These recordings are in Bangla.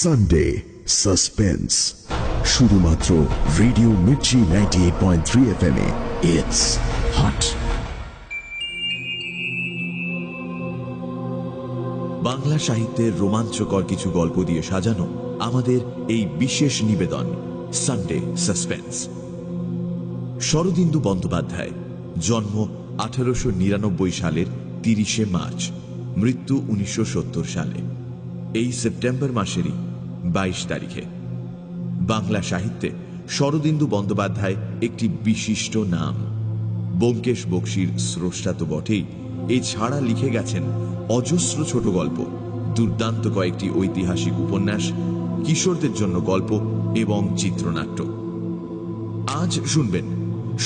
সানডে সাসপেন্স শুধুমাত্র radio Mirchi 98.3 FM A it's hot. Bangla সাহিত্যের রোমাঞ্চকর কিছু গল্প দিয়ে সাজানো আমাদের এই বিশেষ নিবেদন সানডে সাসপেন্স। শরদিন্দু বন্দ্যোপাধ্যায়, জন্ম 1899 সালের 30শে মার্চ, মৃত্যু 1970 সালে। এই সেপ্টেম্বর মাসেরই 22 তারিখে। বাংলা সাহিত্যে শরদিন্দু বন্দ্যোপাধ্যায় একটি বিশিষ্ট নাম। ব্যোমকেশ বক্সীর স্রষ্টা তো বটেই, এছাড়া লিখে গেছেন অজস্র ছোট গল্প, দুর্দান্ত কয়েকটি ঐতিহাসিক উপন্যাস, কিশোরদের জন্য গল্প এবং চিত্রনাট্য। আজ শুনবেন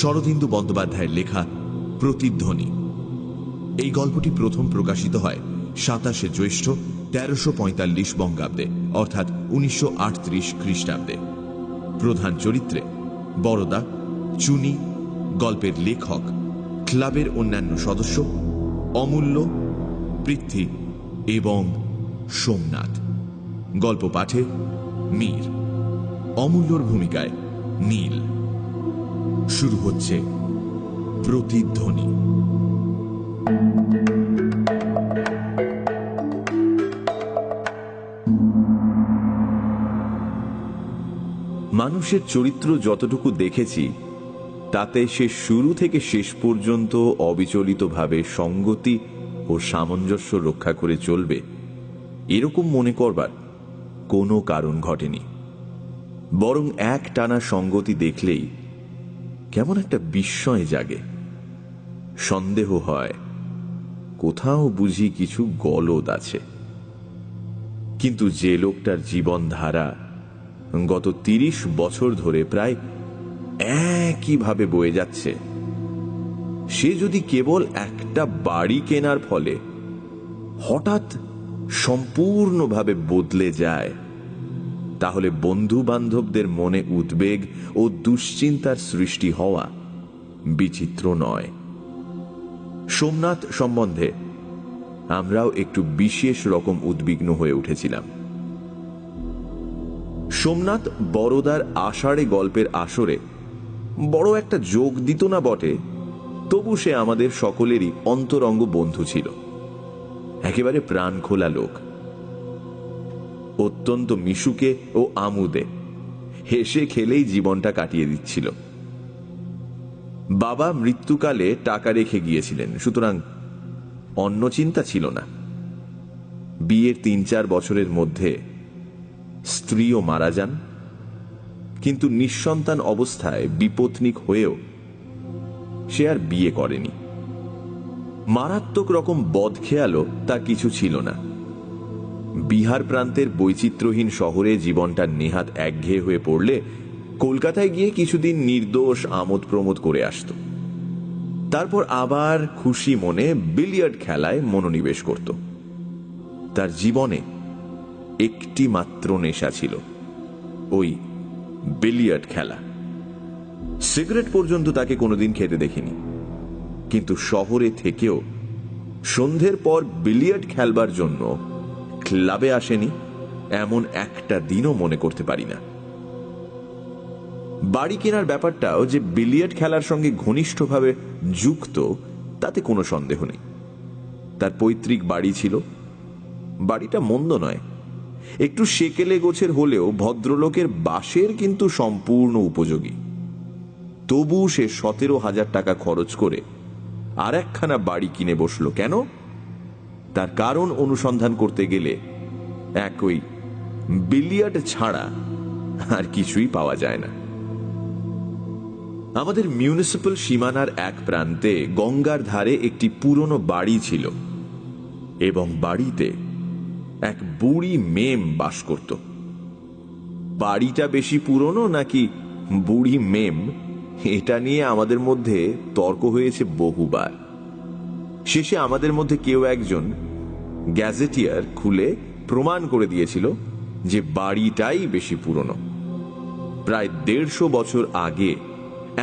শরদিন্দু বন্দ্যোপাধ্যায়ের লেখা প্রতিধ্বনি। এই গল্পটি প্রথম প্রকাশিত হয় 27শে জ্যৈষ্ঠ 1345 বঙ্গাব্দে, অর্থাৎ 1938 খ্রিস্টাব্দে। প্রধান চরিত্রে বরদা, চুনি, গল্পের লেখক, ক্লাবের অন্যান্য সদস্য, অমূল্য, পৃথ্বী এবং সোমনাথ। গল্প পাঠে মীর, অমূল্যর ভূমিকায় নীল। শুরু হচ্ছে প্রতিধ্বনি। মানুষের চরিত্র যতটুকু দেখেছি তাতে সে শুরু থেকে শেষ পর্যন্ত অবিচলিতভাবে সঙ্গতি ও সামঞ্জস্য রক্ষা করে চলবে এরকম মনে করবার কোনো কারণ ঘটেনি। বরং এক টানা সঙ্গতি দেখলেই কেমন একটা বিস্ময় জাগে, সন্দেহ হয় কোথাও বুঝি কিছু গলদ আছে। কিন্তু যে লোকটার জীবনধারা গত 30 বছর ধরে প্রায় একইভাবে বয়ে যাচ্ছে, সে যদি কেবল একটা বাড়ি কেনার ফলে হঠাৎ সম্পূর্ণভাবে বদলে যায়, তাহলে বন্ধু বান্ধবদের মনে উদ্বেগ ও দুশ্চিন্তার সৃষ্টি হওয়া বিচিত্র নয়। সোমনাথ সম্বন্ধে আমরাও একটু বিশেষ রকম উদ্বিগ্ন হয়ে উঠেছিলাম। সোমনাথ বরদার আষাঢ়ে গল্পের আসরে বড় একটা যোগ দিত না বটে, তবু সে আমাদের সকলেরই অন্তরঙ্গ বন্ধু ছিল। একেবারে প্রাণ খোলা লোক, অত্যন্ত মিশুকে ও আমোদে হেসে খেলেই জীবনটা কাটিয়ে দিচ্ছিল। বাবা মৃত্যুকালে টাকা রেখে গিয়েছিলেন, সুতরাং অন্য চিন্তা ছিল না। বিয়ের 3-4 বছরের মধ্যে স্ত্রীও মারা যান, কিন্তু নিঃসন্তান অবস্থায় বিপত্নিক হয়েও সে আর বিয়ে করেনি। মারাত্মক রকম বদখেয়ালও তার কিছু ছিল না। বিহার প্রান্তের বৈচিত্র্যহীন শহরে জীবনটা নেহাত একঘেয়ে হয়ে পড়লে কলকাতায় গিয়ে কিছুদিন নির্দোষ আমোদ প্রমোদ করে আসত। তারপর আবার খুশি মনে বিলিয়ার্ড খেলায় মনোনিবেশ করত। তার জীবনে একটি মাত্র নেশা ছিল, ওই বিলিয়ার্ড খেলা। সিগারেট পর্যন্ত তাকে কোনোদিন খেতে দেখিনি, কিন্তু শহরে থেকেও সন্ধ্যের পর বিলিয়ার্ড খেলবার জন্য ক্লাবে আসেনি এমন একটা দিনও মনে করতে পারি না। বাড়ি কেনার ব্যাপারটাও যে বিলিয়ার্ড খেলার সঙ্গে ঘনিষ্ঠভাবে যুক্ত তাতে কোনো সন্দেহ নেই। তার পৈতৃক বাড়ি ছিল, বাড়িটা মন্দ নয়, একটু সেকেলে গোছের হলেও ভদ্রলোকের বাসের কিন্তু সম্পূর্ণ উপযোগী। তবু সে 17,000 টাকা খরচ করে আর একখানা বাড়ি কিনে বসল কেন? তার কারণ অনুসন্ধান করতে গেলে একই বিলিয়ার্ড ছাড়া আর কিছুই পাওয়া যায় না। আমাদের মিউনিসিপ্যাল সীমানার এক প্রান্তে গঙ্গার ধারে একটি পুরনো বাড়ি ছিল, এবং বাড়িতে এক বুড়ি মেম বাস করত। বাড়িটা বেশি পুরনো নাকি বুড়ি মেম, এটা নিয়ে আমাদের মধ্যে তর্ক হয়েছে বহুবার। শেষে আমাদের মধ্যে কেউ একজন গ্যাজেটিয়ার খুলে প্রমাণ করে দিয়েছিল যে বাড়িটাই বেশি পুরনো। প্রায় 150 বছর আগে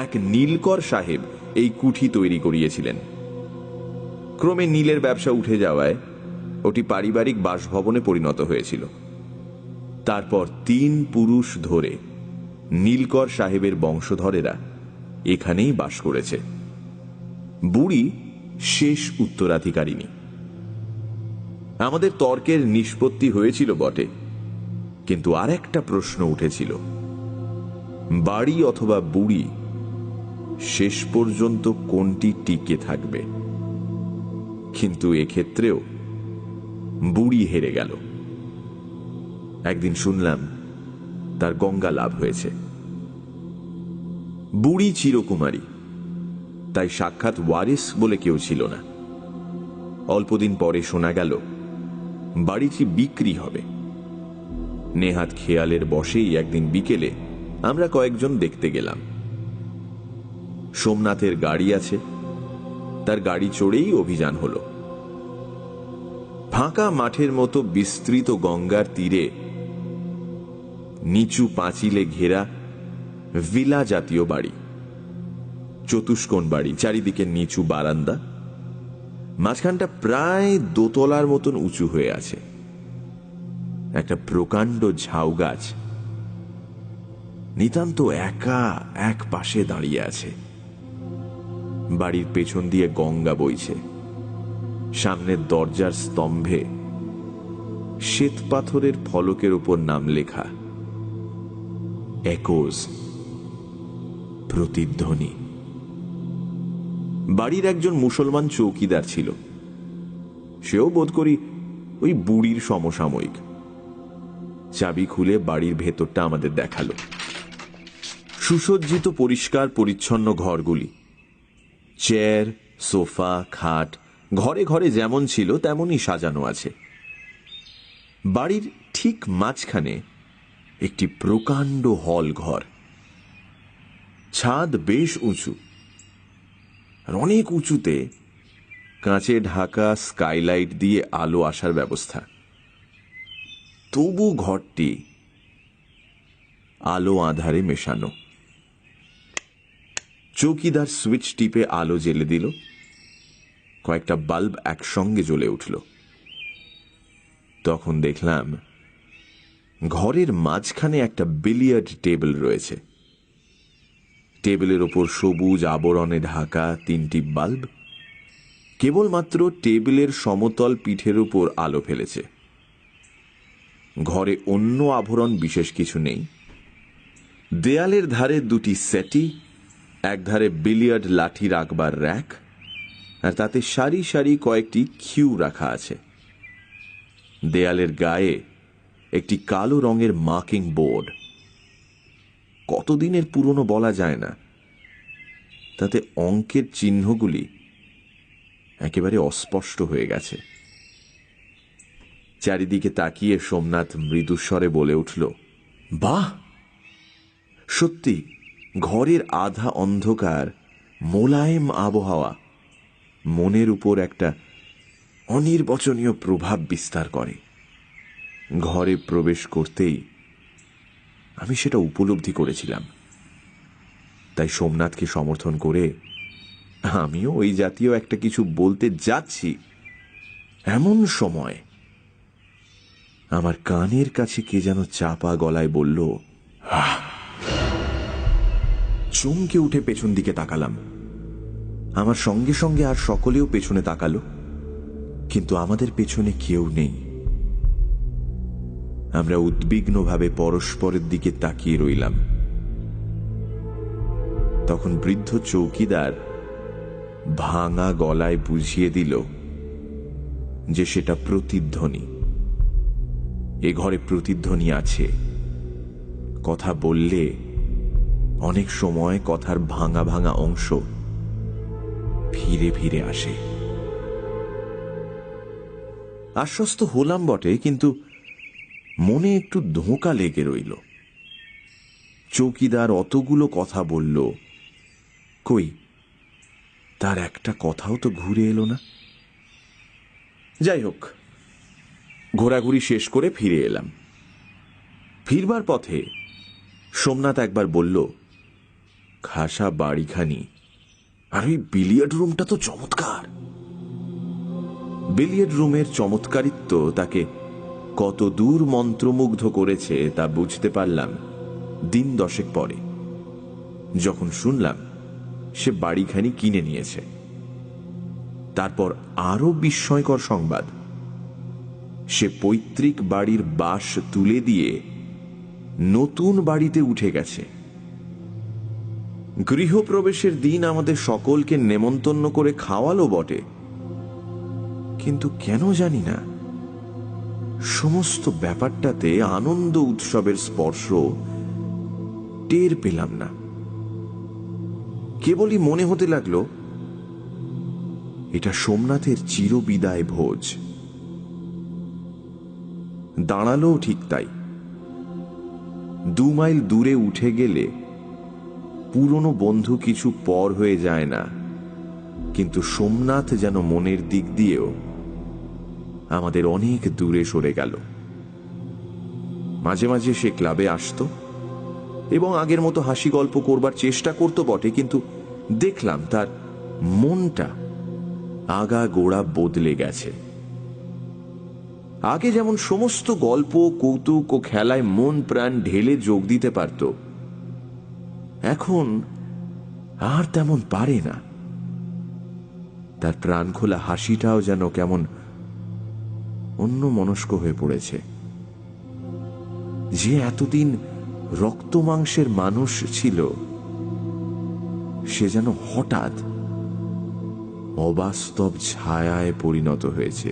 এক নীলকর সাহেব এই কুঠি তৈরি করিয়েছিলেন। ক্রমে নীলের ব্যবসা উঠে যাওয়ায় ওটি পারিবারিক বাসভবনে পরিণত হয়েছিল। তারপর 3 পুরুষ ধরে নীলকর সাহেবের বংশধরেরা এখানেই বাস করেছে। বুড়ি শেষ উত্তরাধিকারিণী। আমাদের তর্কের নিষ্পত্তি হয়েছিল বটে, কিন্তু আর একটা প্রশ্ন উঠেছিল, বাড়ি অথবা বুড়ি শেষ পর্যন্ত কোনটি টিকে থাকবে। কিন্তু এক্ষেত্রেও বুড়ি হেরে গেল। একদিন শুনলাম তার গঙ্গা লাভ হয়েছে। বুড়ি চিরকুমারী, তাই সাক্ষাৎ ওয়ারিস বলে কেউ ছিল না। অল্পদিন পরে শোনা গেল বাড়িটি বিক্রি হবে। নেহাত খেয়ালের বশেই একদিন বিকেলে আমরা কয়েকজন দেখতে গেলাম। সোমনাথের গাড়ি আছে, তার গাড়ি চড়েই অভিযান হলো। ফাঁকা মাঠের মতো বিস্তৃত গঙ্গার তীরে নিচু পাঁচিলে ঘেরা ভিলা জাতীয় বাড়ি, চতুষ্কোণ বাড়ি, চারিদিকে নিচু বারান্দা, মাঝখানটা প্রায় দোতলার মতন উঁচু হয়ে আছে। একটা প্রকাণ্ড ঝাউ গাছ নিতান্ত একা এক পাশে দাঁড়িয়ে আছে। বাড়ির পেছন দিয়ে গঙ্গা বইছে। সামনের দরজার স্তম্ভে শ্বেত পাথরের ফলকের উপর নাম লেখা, একোজ, প্রতিধ্বনি। বাড়ির একজন মুসলমান চৌকিদার ছিল। সেও বোধ করি ওই বুড়ির সমসাময়িক। চাবি খুলে বাড়ির ভেতরটা আমাদের দেখালো। সুসজ্জিত পরিষ্কার পরিচ্ছন্ন ঘরগুলি, চেয়ার, সোফা, খাট ঘরে ঘরে যেমন ছিল তেমনই সাজানো আছে। বাড়ির ঠিক মাঝখানে একটি প্রকাণ্ড হল ঘর। ছাদ বেশ উঁচু, আর অনেক উঁচুতে কাঁচে ঢাকা স্কাইলাইট দিয়ে আলো আসার ব্যবস্থা। তবু ঘরটি আলো আঁধারে মেশানো। চৌকিদার সুইচ টিপে আলো জ্বেলে দিল। কয়েকটা বাল্ব একসঙ্গে জ্বলে উঠল। তখন দেখলাম ঘরের মাঝখানে একটা বিলিয়ার্ড টেবিল রয়েছে। টেবিলের ওপর সবুজ আবরণে ঢাকা 3টি বাল্ব কেবলমাত্র টেবিলের সমতল পিঠের উপর আলো ফেলেছে। ঘরে অন্য আভরণ বিশেষ কিছু নেই। দেয়ালের ধারে 2টি সেটি, এক ধারে বিলিয়ার্ড লাঠি রাখবার র্যাক, আর তাতে সারি সারি কয়েকটি কিউ রাখা আছে। দেয়ালের গায়ে একটি কালো রঙের মার্কিং বোর্ড, কতদিনের পুরনো বলা যায় না। তাতে অঙ্কের চিহ্নগুলি একেবারে অস্পষ্ট হয়ে গেছে। চারিদিকে তাকিয়ে সোমনাথ মৃদুস্বরে বলে উঠল, বাহ! সত্যি ঘরের আধা অন্ধকার মোলায়েম আবহাওয়া মনের উপর একটা অনির্বচনীয় প্রভাব বিস্তার করে। ঘরে প্রবেশ করতেই আমি সেটা উপলব্ধি করেছিলাম। তাই সোমনাথকে সমর্থন করে আমিও ওই জাতীয় একটা কিছু বলতে যাচ্ছি, এমন সময় আমার কানের কাছে কে যেন চাপা গলায় বলল, চমকে উঠে পেছন দিকে তাকালাম। আমার সঙ্গে সঙ্গে আর সকলেও পেছনে তাকালো, কিন্তু আমাদের পেছনে কেউ নেই। আমরা উদ্বিগ্নভাবে পরস্পরের দিকে তাকিয়ে রইলাম। তখন বৃদ্ধ চৌকিদার ভাঙা গলায় বুঝিয়ে দিল যে সেটা প্রতিধ্বনি। এ ঘরে প্রতিধ্বনি আছে। কথা বললে অনেক সময় কথার ভাঙা ভাঙা অংশ ফিরে ফিরে আসে। আশ্বস্ত হলাম বটে, কিন্তু মনে একটু ধোঁকা লেগে রইল। চৌকিদার অতগুলো কথা বলল, কই তার একটা কথাও তো ঘুরে এলো না। যাই হোক, ঘোরাঘুরি শেষ করে ফিরে এলাম। ফিরবার পথে সোমনাথ একবার বলল, খাসা বাড়িখানি, আর ওই বিলিয়ার্ড রুমটা তো চমৎকার। বিলিয়ার্ড রুমের চমৎকারিত্ব তাকে কত দূর মন্ত্রমুগ্ধ করেছে তা বুঝতে পারলাম দিন 10 পরে, যখন শুনলাম সে বাড়িখানি কিনে নিয়েছে। তারপর আরো বিস্ময়কর সংবাদ, সে পৈতৃক বাড়ির বাস তুলে দিয়ে নতুন বাড়িতে উঠে গেছে। গৃহপ্রবেশের দিন আমাদের সকলকে নেমন্তন্ন করে খাওয়ালো বটে, কিন্তু কেন জানি না সমস্ত ব্যাপারটাতে আনন্দ উৎসবের স্পর্শ টের পেলাম না। কেবলই মনে হতে লাগলো এটা সোমনাথের চিরবিদায় ভোজ। দাঁড়ালো ঠিক তাই। 2 মাইল দূরে উঠে গেলে পুরনো বন্ধু কিছু পর হয়ে যায় না, কিন্তু সোমনাথ যেন মনের দিক দিয়েও আমাদের অনেক দূরে সরে গেল। মাঝে মাঝে সে ক্লাবে আসতো এবং আগের মতো হাসি গল্প করবার চেষ্টা করত বটে, কিন্তু দেখলাম তার মনটা আগা গোড়া বদলে গেছে। আগে যেমন সমস্ত গল্প, কৌতুক ও খেলায় মন প্রাণ ঢেলে যোগ দিতে পারত, এখন আর তেমন পারে না। তার প্রাণ খোলা হাসিটাও যেন কেমন অন্য মনস্ক হয়ে পড়েছে। যে এতদিন রক্ত মাংসের মানুষ ছিল, সে যেন হঠাৎ অবাস্তব ছায়ায় পরিণত হয়েছে।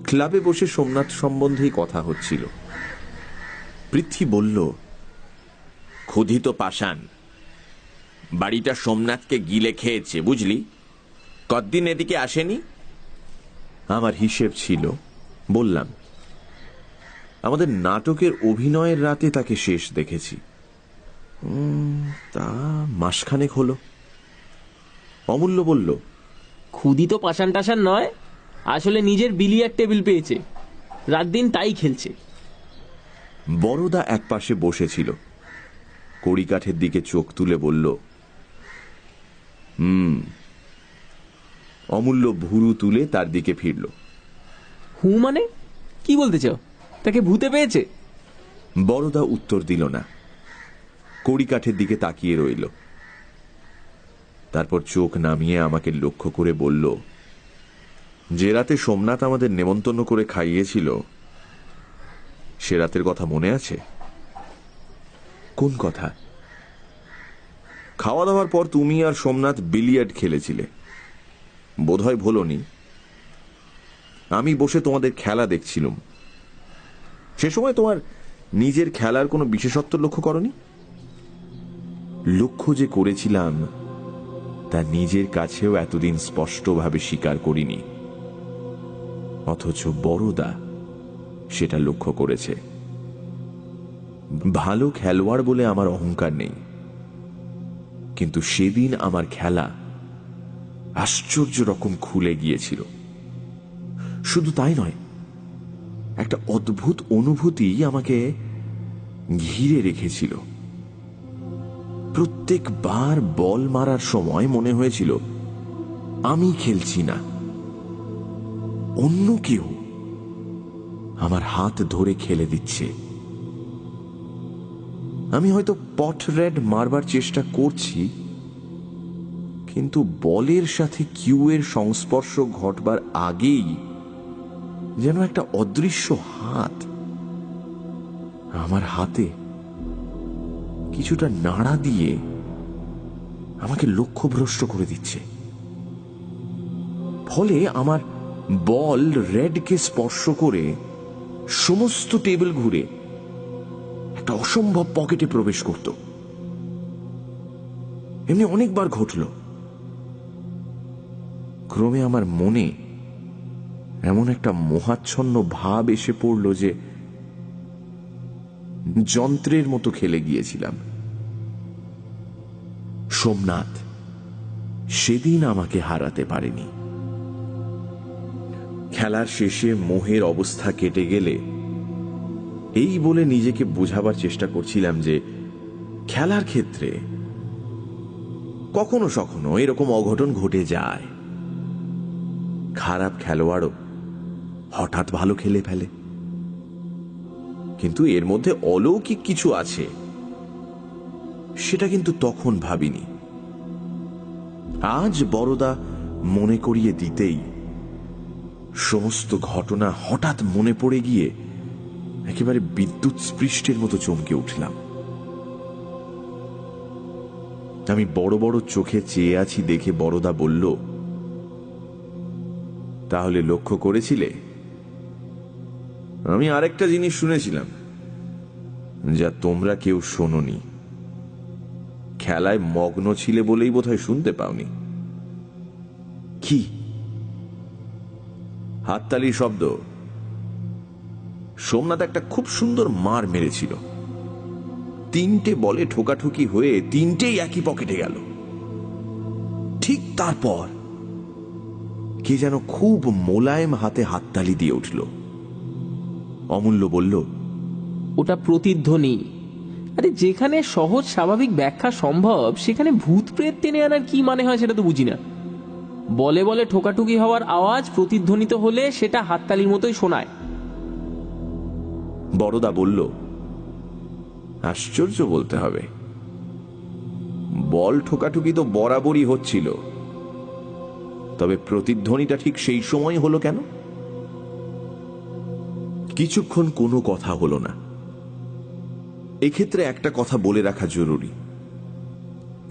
ক্লাবে বসে সোমনাথ সম্বন্ধেই কথা হচ্ছিল। পৃথ্বী বলল, ক্ষুধিত পাষাণ, বাড়িটা সোমনাথকে গিলে খেয়েছে, বুঝলি? কতদিন এদিকে আসেনি? আমার হিসেব ছিল। বললাম, আমাদের নাটকের অভিনয়ের রাতে তাকে শেষ দেখেছি। তা মাসখানেক হলো। অমূল্য বলল, ক্ষুদিত পাষাণ টাষাণ নয়, আসলে নিজের বিলিয়ার টেবিল পেয়েছে, রাত দিন তাই খেলছে। বড়দা এক পাশে বসেছিল, কড়িকাঠের দিকে চোখ তুলে বলল, অমূল্য ভুরু তুলে তার দিকে ফিরল। হু মানে কি বলতে চাও? তাকে ভূতে পেয়েছে? বড়দা উত্তর দিল না, কড়িকাঠের দিকে তাকিয়ে রইল। তারপর চোখ নামিয়ে আমাকে লক্ষ্য করে বলল, যে রাতে সোমনাথ আমাদের নেমন্তন্ন করে খাইয়েছিল, সে রাতের কথা মনে আছে? কোন কথা? খাওয়া দাওয়ার পর তুমি আর সোমনাথ বিলিয়ার্ড খেলেছিলে, বোধহয় ভোলনি। আমি বসে তোমাদের খেলা দেখছিলাম। সে সময় তোমার নিজের খেলার কোনো বিশেষত্ব লক্ষ্য করনি? লক্ষ্য যে করেছিলাম তা নিজের কাছেও এতদিন স্পষ্টভাবে স্বীকার করিনি, অথচ বড়দা সেটা লক্ষ্য করেছে। ভালো খেলোয়াড় বলে আমার অহংকার নেই, কিন্তু সেদিন আমার খেলা আশ্চর্য রকম খুলে গিয়েছিল। শুধু তাই নয়, একটা অদ্ভুত অনুভূতি আমাকে ঘিরে রেখেছিল। প্রত্যেকবার বল মারার সময় মনে হয়েছিল আমি খেলছি না, অন্য কেউ আমার হাত ধরে খেলে দিচ্ছে। আমি হয়তো পট রেড মারবার চেষ্টা করছি, কিন্তু বলের সাথে কিউয়ের সংস্পর্শ ঘটবার আগেই যেন একটা অদৃশ্য হাত আমার হাতে কিছুটা নাড়া দিয়ে আমাকে লক্ষ্যভ্রষ্ট করে দিচ্ছে। ফলে আমার বল রেডকে স্পর্শ করে সমস্ত টেবিল ঘুরে একটা অসম্ভব পকেটে প্রবেশ করত। এমনি অনেকবার ঘটল। ক্রমে আমার মনে এমন একটা মোহাচ্ছন্ন ভাব এসে পড়ল যে যন্ত্রের মতো খেলে গিয়েছিলাম। সোমনাথ সেদিন আমাকে হারাতে পারেনি। খেলার শেষে মোহের অবস্থা কেটে গেলে এই বলে নিজেকে বোঝাবার চেষ্টা করছিলাম যে খেলার ক্ষেত্রে কখনো সখনো এরকম অঘটন ঘটে যায়। খারাপ খেলোয়াড়ও হঠাৎ ভালো খেলে ফেলে। কিন্তু এর মধ্যে অলৌকিক কিছু আছে, সেটা কিন্তু তখন ভাবিনি। আজ বড়দা মনে করিয়ে দিতেই সমস্ত ঘটনা হঠাৎ মনে পড়ে গিয়ে একেবারে বিদ্যুৎ স্পৃষ্টের মতো চমকে উঠলাম। আমি বড় বড় চোখে চেয়ে আছি দেখে বড়দা বলল, তাহলে লক্ষ্য করেছিলে? আমি আরেকটা জিনিস শুনেছিলাম যা তোমরা কেউ শোনোনি। খেলায় মগ্ন ছিলে বলেই বোধহয় শুনতে পাওনি। কি? হাততালির শব্দ। সোমনাথ একটা খুব সুন্দর মার মেরেছিল। 3টে বলে ঠোকাঠুকি হয়ে 3টেই একই পকেটে গেল। ঠিক তারপর কে যেন খুব মোলায়েম হাতে হাততালি দিয়ে উঠল। অমূল্য বলল, ওটা প্রতিধ্বনি। আরে যেখানে সহজ স্বাভাবিক ব্যাখ্যা সম্ভব সেখানে ভূত প্রেত টেনে আনার কি মানে হয় সেটা তো বুঝি না। বলে বলে ঠোকাঠুকি হওয়ার আওয়াজ প্রতিধ্বনিত হলে সেটা হাততালির মতোই শোনায়। বড়দা বলল, আশ্চর্য বলতে হবে, বল ঠোকাঠুকি তো বরাবরই হচ্ছিল, তবে প্রতিধ্বনিটা ঠিক সেই সময় হলো কেন? কিছুক্ষণ কোনো কথা হলো না। এক্ষেত্রে একটা কথা বলে রাখা জরুরি।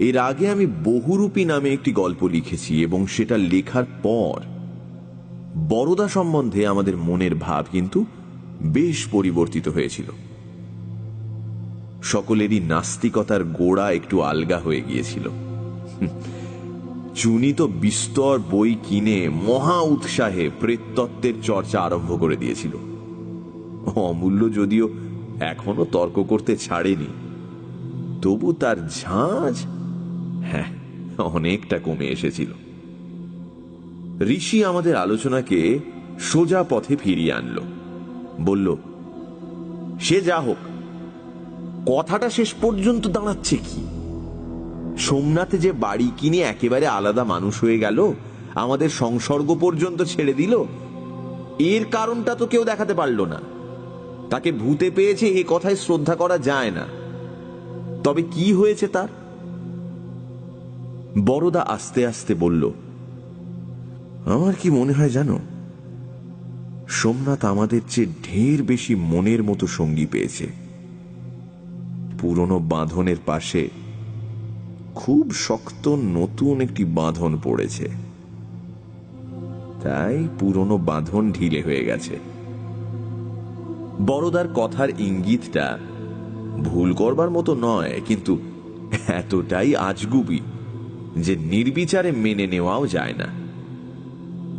এর আগে আমি বহুরূপী নামে একটি গল্প লিখেছি এবং সেটা লেখার পর বড়দা সম্বন্ধে আমাদের মনের ভাব কিন্তু বেশ পরিবর্তিত হয়েছিল। সকলেরই নাস্তিকতার গোড়া একটু আলগা হয়ে গিয়েছিল। চুনি তো বিস্তর বই কিনে মহা উৎসাহে প্রেততত্ত্বের চর্চা আরম্ভ করে দিয়েছিল। অমূল্য যদিও এখনো তর্ক করতে ছাড়েনি, তবু তার ঝাঁজ অনেকটা কমে এসেছিল। ঋষি আমাদের আলোচনাকে সোজা পথে ফিরিয়ে আনলো। বলল, সে যা হোক, কথাটা শেষ পর্যন্ত দাঁড়াচ্ছে কি? সোমনাথে যে বাড়ি কিনে একেবারে আলাদা মানুষ হয়ে গেল, আমাদের সংসর্গ পর্যন্ত ছেড়ে দিল, এর কারণটা তো কেউ দেখাতে পারল না। তাকে ভূতে পেয়েছে এ কথায় শ্রদ্ধা করা যায় না। তবে কি হয়েছে তার? বড়দা আস্তে আস্তে বলল, আমার কি মনে হয় জানো, সোমনাথ আমাদের চেয়ে ঢের বেশি মনের মতো সঙ্গী পেয়েছে। পুরনো বাঁধনের পাশে খুব শক্ত নতুন একটি বাঁধন পড়েছে, তাই পুরনো বাঁধন ঢিলে হয়ে গেছে। বড়দার কথার ইঙ্গিতটা ভুল করবার মতো নয়, কিন্তু এতটাই আজগুবি যে নির্বিচারে মেনে নেওয়াও যায় না।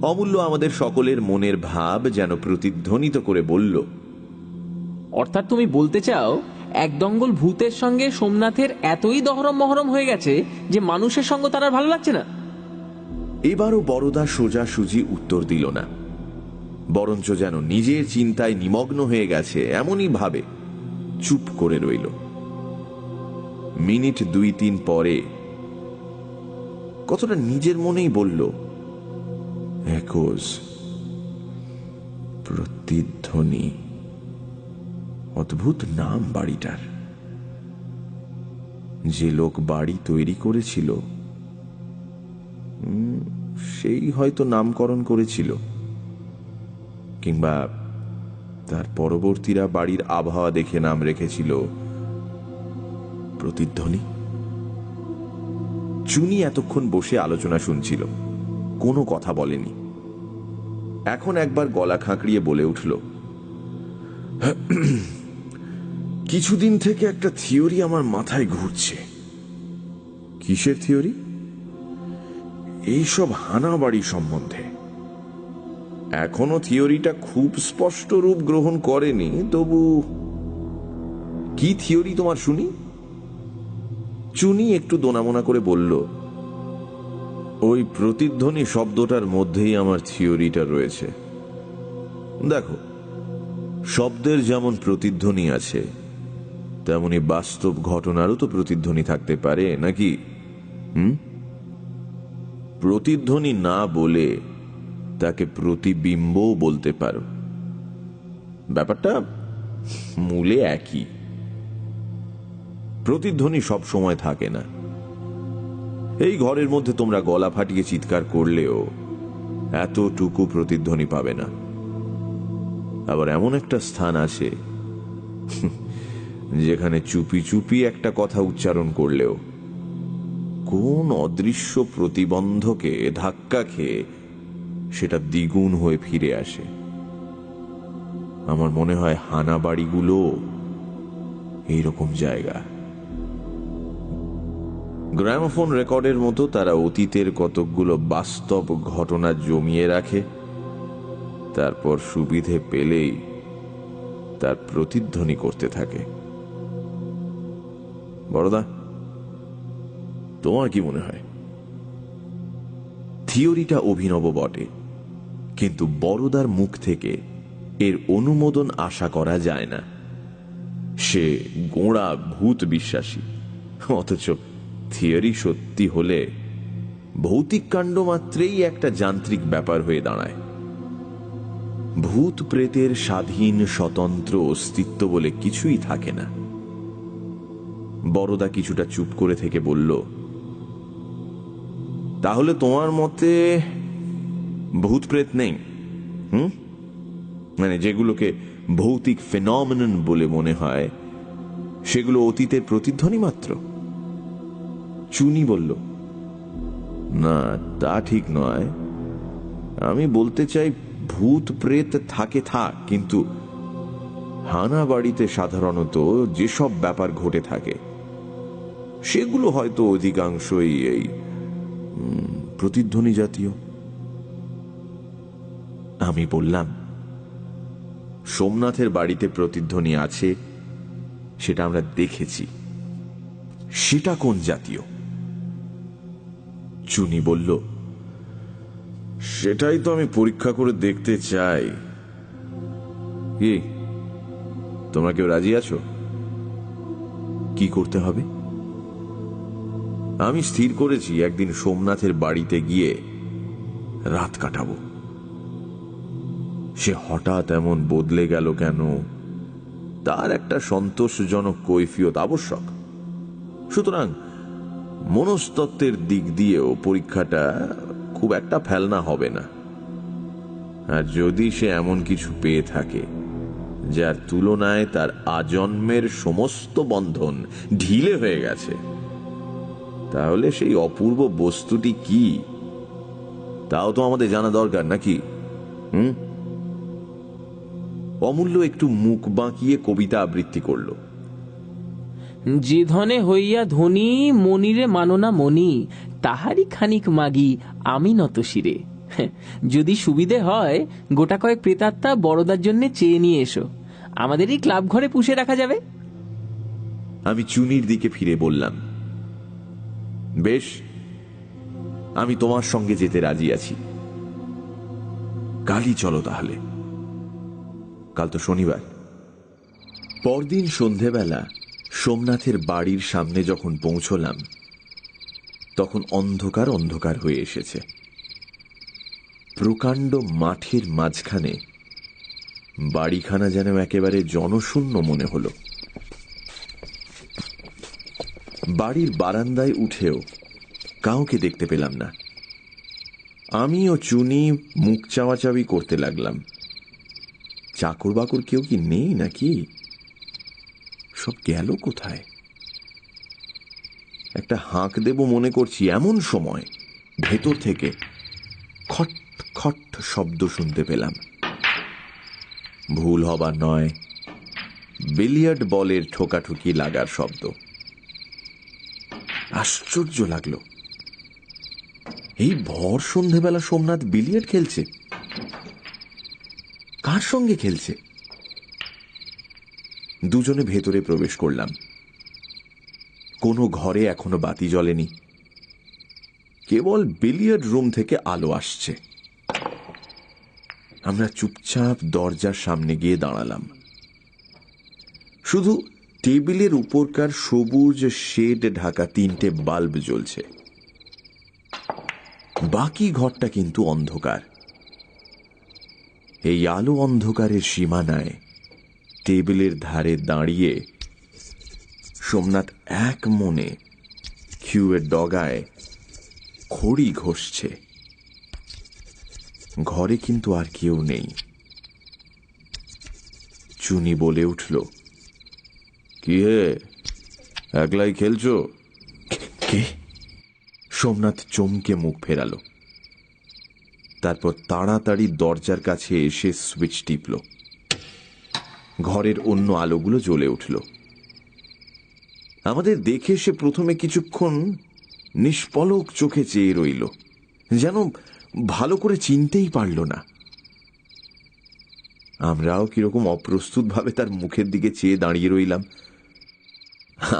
অমূল্য আমাদের সকলের মনের ভাব যেন প্রতিধ্বনিত করে বলল, অর্থাৎ তুমি বলতে চাও একদঙ্গল ভূতের সঙ্গে সোমনাথের এতই দহরম মহরম হয়ে গেছে যে মানুষের সঙ্গে তার আর ভালো লাগছে না? এবারও বড়দা সোজাসুজি উত্তর দিল না, বরঞ্চ যেন নিজের চিন্তায় নিমগ্ন হয়ে গেছে এমনই ভাবে চুপ করে রইল। মিনিট 2-3 পরে কতটা নিজের মনেই বলল, একোজ, প্রতিধ্বনি, অদ্ভুত নাম বাড়িটার। যে লোক বাড়ি তৈরি করেছিল সেই হয়তো নামকরণ করেছিল, কিংবা তার পরবর্তীরা বাড়ির আবহাওয়া দেখে নাম রেখেছিল প্রতিধ্বনি। চুনি এতক্ষণ বসে আলোচনা শুনছিল, কোনো কথা বলেনি। এখন একবার গলা খাঁকড়িয়ে বলে উঠল, কিছুদিন থেকে একটা থিওরি আমার মাথায় ঘুরছে। কিসের থিওরি? এইসব হানাবাড়ি সম্বন্ধে। এখনো থিওরিটা খুব স্পষ্ট রূপ গ্রহণ করেনি, তবু কি থিওরি তোমার শুনি? চুনি একটু দোনামোনা করে বলল, ওই প্রতিধ্বনি শব্দটার মধ্যেই আমার থিওরিটা রয়েছে। দেখো, শব্দের যেমন প্রতিধ্বনি আছে, তেমনি বাস্তব ঘটনারও তো প্রতিধ্বনি থাকতে পারে, নাকি? প্রতিধ্বনি না বলে তাকে প্রতিবিম্বও বলতে পারো। ব্যাপারটা মূলে একই। প্রতিধ্বনি সব সময় থাকে না। এই ঘরের মধ্যে তোমরা গলা ফাটিয়ে চিৎকার করলেও এতটুকু প্রতিধ্বনি পাবে না। আবার এমন একটা স্থান আছে যেখানে চুপি চুপি একটা কথা উচ্চারণ করলেও কোন অদৃশ্য প্রতিবন্ধকে ধাক্কা খেয়ে সেটা দ্বিগুণ হয়ে ফিরে আসে। আমার মনে হয় হানা বাড়িগুলো এইরকম জায়গা। গ্রামোফোন রেকর্ডের মতো তারা অতীতের কতকগুলো বাস্তব ঘটনা জমিয়ে রাখে, তারপর সুবিধে পেলেই তার প্রতিধ্বনি করতে থাকে। বড়দা, তোমার কি মনে হয়? থিওরিটা অভিনব বটে, কিন্তু বড়দার মুখ থেকে এর অনুমোদন আশা করা যায় না। সে গোঁড়া ভূত বিশ্বাসী, অথচ থিওরি সত্যি হলে ভৌতিক কাণ্ড মাত্রেই একটা যান্ত্রিক ব্যাপার হয়ে দাঁড়ায়। ভূত প্রেতের স্বাধীন স্বতন্ত্র অস্তিত্ব বলে কিছুই থাকে না। বড়দা কিছুটা চুপ করে থেকে বলল, তাহলে তোমার মতে ভূত প্রেত নেই? মানে যেগুলোকে ভৌতিক ফেনমেনন বলে মনে হয় সেগুলো অতীতের প্রতিধ্বনি মাত্র? চুনি বলল, না, তা ঠিক নয়। আমি বলতে চাই ভূত প্রেত থাকে থাক, কিন্তু হানা বাড়িতে সাধারণত যেসব ব্যাপার ঘটে থাকে সেগুলো হয়তো অধিকাংশই এই প্রতিধ্বনি জাতীয়। আমি বললাম, সোমনাথের বাড়িতে প্রতিধ্বনি আছে, সেটা আমরা দেখেছি। সেটা কোন জাতীয়? চুনি বলল, সেটাই তো আমি পরীক্ষা করে দেখতে চাই। কি তোমরা কেউ রাজি আছো? কি করতে হবে? আমি স্থির করেছি একদিন সোমনাথের বাড়িতে গিয়ে রাত কাটাবো। সে হঠাৎ এমন বদলে গেল কেন, তার একটা সন্তোষজনক কৈফিয়ত আবশ্যক। সুতরাং মনস্তত্ত্বের দিক দিয়েও পরীক্ষাটা খুব একটা ফেলনা হবে না। আর যদি সে এমন কিছু পেয়ে থাকে যার তুলনায় তার আজন্মের সমস্ত বন্ধন ঢিলে হয়ে গেছে, তাহলে সেই অপূর্ব বস্তুটি কি তাও তো আমাদের জানা দরকার, নাকি? অমূল্য একটু মুখ বাঁকিয়ে কবিতা আবৃত্তি করল। যে ধনে হইয়া ধনী, মনিরে মাননা মনি, তাহারই খানিক মাগি আমি নত শিরে। যদি সুবিধে হয় গোটা কয়েক প্রেতাত্মা বড়দার জন্য চেয়ে নিয়ে এসো, আমাদেরই ক্লাব ঘরে পুষে রাখা যাবে। আমি চুনির দিকে ফিরে বললাম, বেশ, আমি তোমার সঙ্গে যেতে রাজি আছি। কালই চলো তাহলে। কাল তো শনিবার। পরদিন সন্ধেবেলা সোমনাথের বাড়ির সামনে যখন পৌঁছলাম, তখন অন্ধকার অন্ধকার হয়ে এসেছে। প্রকাণ্ড মাঠের মাঝখানে বাড়িখানা যেন একেবারে জনশূন্য মনে হলো। বাড়ির বারান্দায় উঠেও কাউকে দেখতে পেলাম না। আমি ও চুনি মুখ চাওয়াচাওয়ি করতে লাগলাম। চাকর বাকর কেউ কি নেই নাকি? সব গেল কোথায়? একটা হাঁক দেব মনে করছি, এমন সময় ভেতর থেকে খট খট শব্দ শুনতে পেলাম। ভুল হবার নয়, বিলিয়ার্ড বলের ঠোকাঠুকি লাগার শব্দ। আশ্চর্য লাগলো, এই ভর সন্ধেবেলা সোমনাথ বিলিয়ার্ড খেলছে? কার সঙ্গে খেলছে? দুজনে ভেতরে প্রবেশ করলাম। কোনো ঘরে এখনো বাতি জ্বলেনি, কেবল বিলিয়ার্ড রুম থেকে আলো আসছে। আমরা চুপচাপ দরজার সামনে গিয়ে দাঁড়ালাম। শুধু টেবিলের উপরকার সবুজ শেড ঢাকা 3টে বাল্ব জ্বলছে। বাকি ঘরটা কিন্তু অন্ধকার। এই আলো অন্ধকারের সীমানায় টেবিলের ধারে দাঁড়িয়ে সোমনাথ এক মনে কিউয়ের ডগায় খড়ি ঘষছে। ঘরে কিন্তু আর কেউ নেই। চুনি বলে উঠল, কি হে, একলাই খেলছো? কে? সোমনাথ চমকে মুখ ফেরাল। তারপর তাড়াতাড়ি দরজার কাছে এসে সুইচ টিপল। ঘরের অন্য আলোগুলো জ্বলে উঠল। আমাদের দেখে সে প্রথমে কিছুক্ষণ নিষ্পলক চোখে চেয়ে রইল, যেন ভালো করে চিনতেই পারল না। আমরাও কিরকম অপ্রস্তুত ভাবে তার মুখের দিকে চেয়ে দাঁড়িয়ে রইলাম।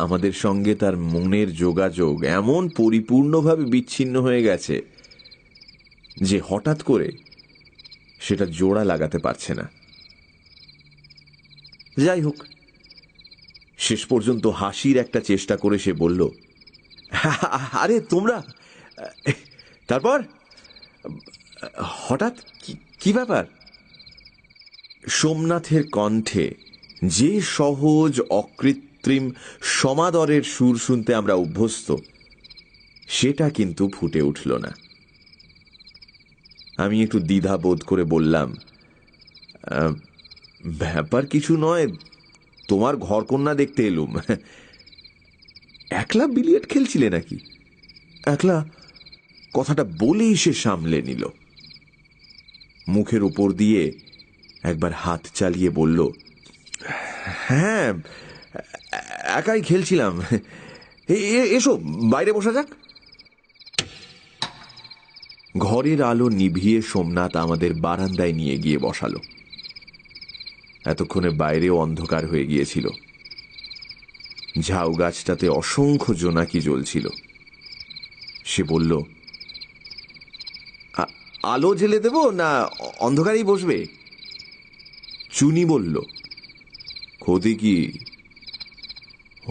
আমাদের সঙ্গে তার মনের যোগাযোগ এমন পরিপূর্ণভাবে বিচ্ছিন্ন হয়ে গেছে যে হঠাৎ করে সেটা জোড়া লাগাতে পারছে না। যাই হোক, শেষ পর্যন্ত হাসির একটা চেষ্টা করে সে বলল, আরে তোমরা, তারপর হঠাৎ কি ব্যাপার? সোমনাথের কণ্ঠে যে সহজ অকৃত্রিম সমাদরের সুর শুনতে আমরা অভ্যস্ত, সেটা কিন্তু ফুটে উঠল না। আমি একটু দ্বিধা বোধ করে বললাম, ব্যাপার কিছু নয়, তোমার ঘরকন্যা দেখতে এলুম। একলা বিলিয়ার্ড খেলছিলে নাকি? একলা কথাটা বলেই সে সামলে নিল। মুখের উপর দিয়ে একবার হাত চালিয়ে বলল, হ্যাঁ, একাই খেলছিলাম। এসো বাইরে বসা যাক। ঘরের আলো নিভিয়ে সোমনাথ আমাদের বারান্দায় নিয়ে গিয়ে বসালো। এতক্ষণে বাইরেও অন্ধকার হয়ে গিয়েছিল। ঝাউ গাছটাতে অসংখ্য জোনাকি জ্বলছিল। সে বলল, আলো জ্বেলে দেব না অন্ধকারেই বসবে? চুনি বলল, ক্ষতি কি,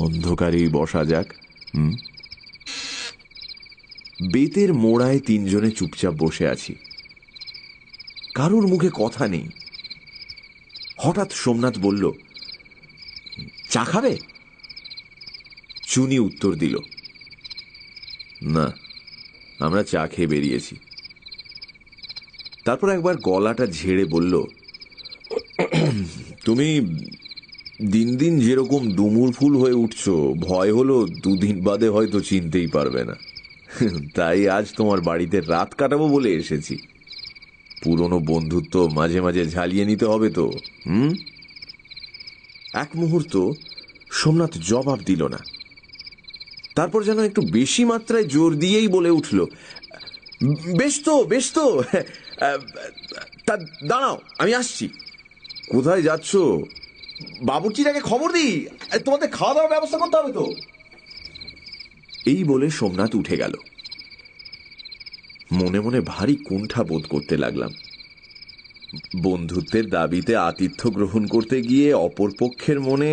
অন্ধকারেই বসা যাক। বেতের মোড়ায় তিনজনে চুপচাপ বসে আছি। কারুর মুখে কথা নেই। হঠাৎ সোমনাথ বলল, চা খাবে? চুনি উত্তর দিল, না, আমরা চা খেয়ে বেরিয়েছি। তারপর একবার গলাটা ঝেড়ে বলল, তুমি দিন দিন যেরকম ডুমুর ফুল হয়ে উঠছো, ভয় হলো দুদিন বাদে হয়তো চিনতেই পারবে না। তাই আজ তোমার বাড়িতে রাত কাটাবো বলে এসেছি। পুরনো বন্ধুত্ব মাঝে মাঝে ঝালিয়ে নিতে হবে তো। এক মুহূর্ত সোমনাথ জবাব দিল না। তারপর যেন একটু বেশি মাত্রায় জোর দিয়েই বলে উঠল, বেশ তো, বেশ তো, তা দাঁড়াও, আমি আসছি। কোথায় যাচ্ছ? বাবুর্চিটাকে খবর দিই, তোমাদের খাওয়া দাওয়ার ব্যবস্থা করতে হবে তো। এই বলে সোমনাথ উঠে গেল। মনে মনে ভারী কুণ্ঠা বোধ করতে লাগলাম। বন্ধুত্বের দাবিতে আতিথ্য গ্রহণ করতে গিয়ে অপরপক্ষের মনে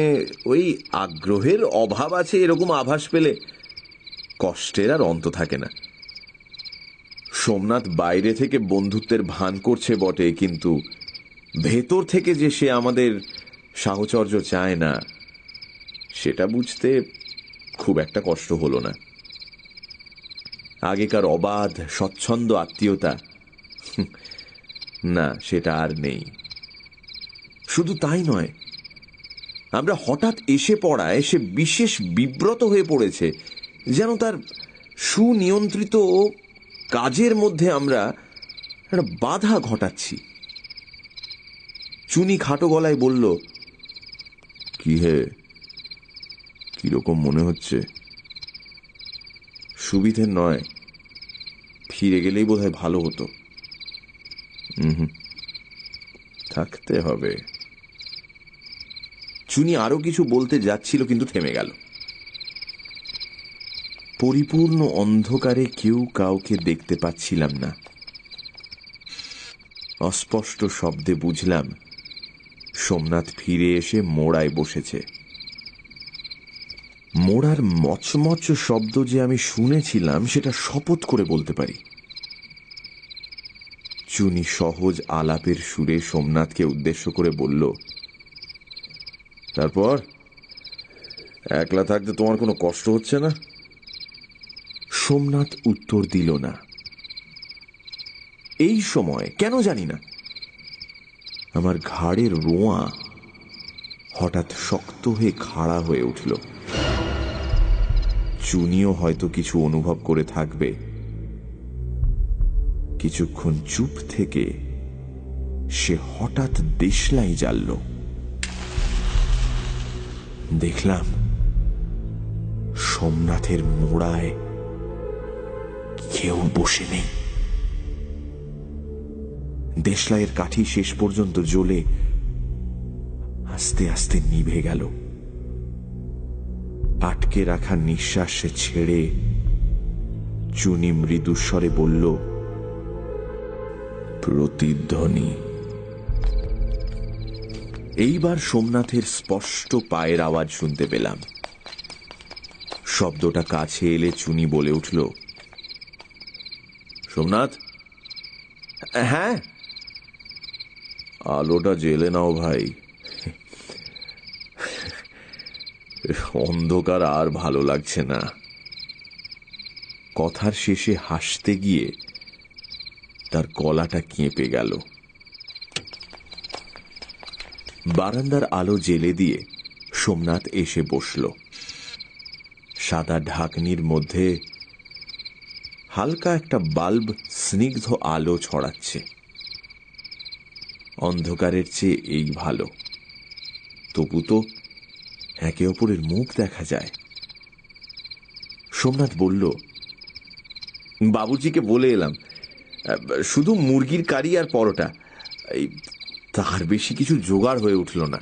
ওই আগ্রহের অভাব আছে এরকম আভাস পেলে কষ্টের আর অন্ত থাকে না। সোমনাথ বাইরে থেকে বন্ধুত্বের ভান করছে বটে, কিন্তু ভেতর থেকে যে সে আমাদের সাহচর্য চায় না, সেটা বুঝতে খুব একটা কষ্ট হলো না। আগেকার অবাধ স্বচ্ছন্দ আত্মীয়তা, না, সেটা আর নেই। শুধু তাই নয়, আমরা হঠাৎ এসে পড়ায় সে বিশেষ বিব্রত হয়ে পড়েছে, যেন তার সুনিয়ন্ত্রিত কাজের মধ্যে আমরা একটা বাধা ঘটাচ্ছি। চুনি খাটো গলায় বলল, কি হে, কিরকম মনে হচ্ছে? সুবিধে নয়, ফিরে গেলেই বোধহয় ভালো হতো। থাকতে হবে। চুনি আরো কিছু বলতে যাচ্ছিল, কিন্তু থেমে গেল। পরিপূর্ণ অন্ধকারে কেউ কাউকে দেখতে পাচ্ছিলাম না। অস্পষ্ট শব্দে বুঝলাম সোমনাথ ফিরে এসে মোড়ায় বসেছে। মোড়ার মচমচ শব্দ যে আমি শুনেছিলাম, সেটা শপথ করে বলতে পারি। চুনি সহজ আলাপের সুরে সোমনাথকে উদ্দেশ্য করে বলল, তারপর একলা থাকতে তোমার কোনো কষ্ট হচ্ছে না? সোমনাথ উত্তর দিল না। এই সময় কেন জানি না আমার ঘাড়ের রোঁয়া হঠাৎ শক্ত হয়ে খাড়া হয়ে উঠল। চুনিও হয়তো কিছু অনুভব করে থাকবে। কিছুক্ষণ চুপ থেকে সে হঠাৎ দেশলাই জ্বালল। দেখলাম সোমনাথের মোড়ায় কেউ বসে নেই। দেশলাইয়ের কাঠি শেষ পর্যন্ত জ্বলে আস্তে আস্তে নিভে গেল। আটকে রাখা নিঃশ্বাস ছেড়ে চুনি মৃদুস্বরে বলল, প্রতিধ্বনি। এইবার সোমনাথের স্পষ্ট পায়ের আওয়াজ শুনতে পেলাম। শব্দটা কাছে এলে চুনি বলে উঠল, সোমনাথ। হ্যাঁ। আলোটা জ্বেলে নাও ভাই, অন্ধকার আর ভালো লাগছে না। কথার শেষে হাসতে গিয়ে তার গলাটা কেঁপে গেল। বারান্দার আলো জ্বেলে দিয়ে সোমনাথ এসে বসল। সাদা ঢাকনির মধ্যে হালকা একটা বাল্ব স্নিগ্ধ আলো ছড়াচ্ছে। অন্ধকারের চেয়ে এই ভালো, তবু তো একে অপরের মুখ দেখা যায়। সোমনাথ বলল, বাবুজিকে বলে এলাম, শুধু মুরগির কারি আর পরোটা, তার বেশি কিছু জোগাড় হয়ে উঠল না।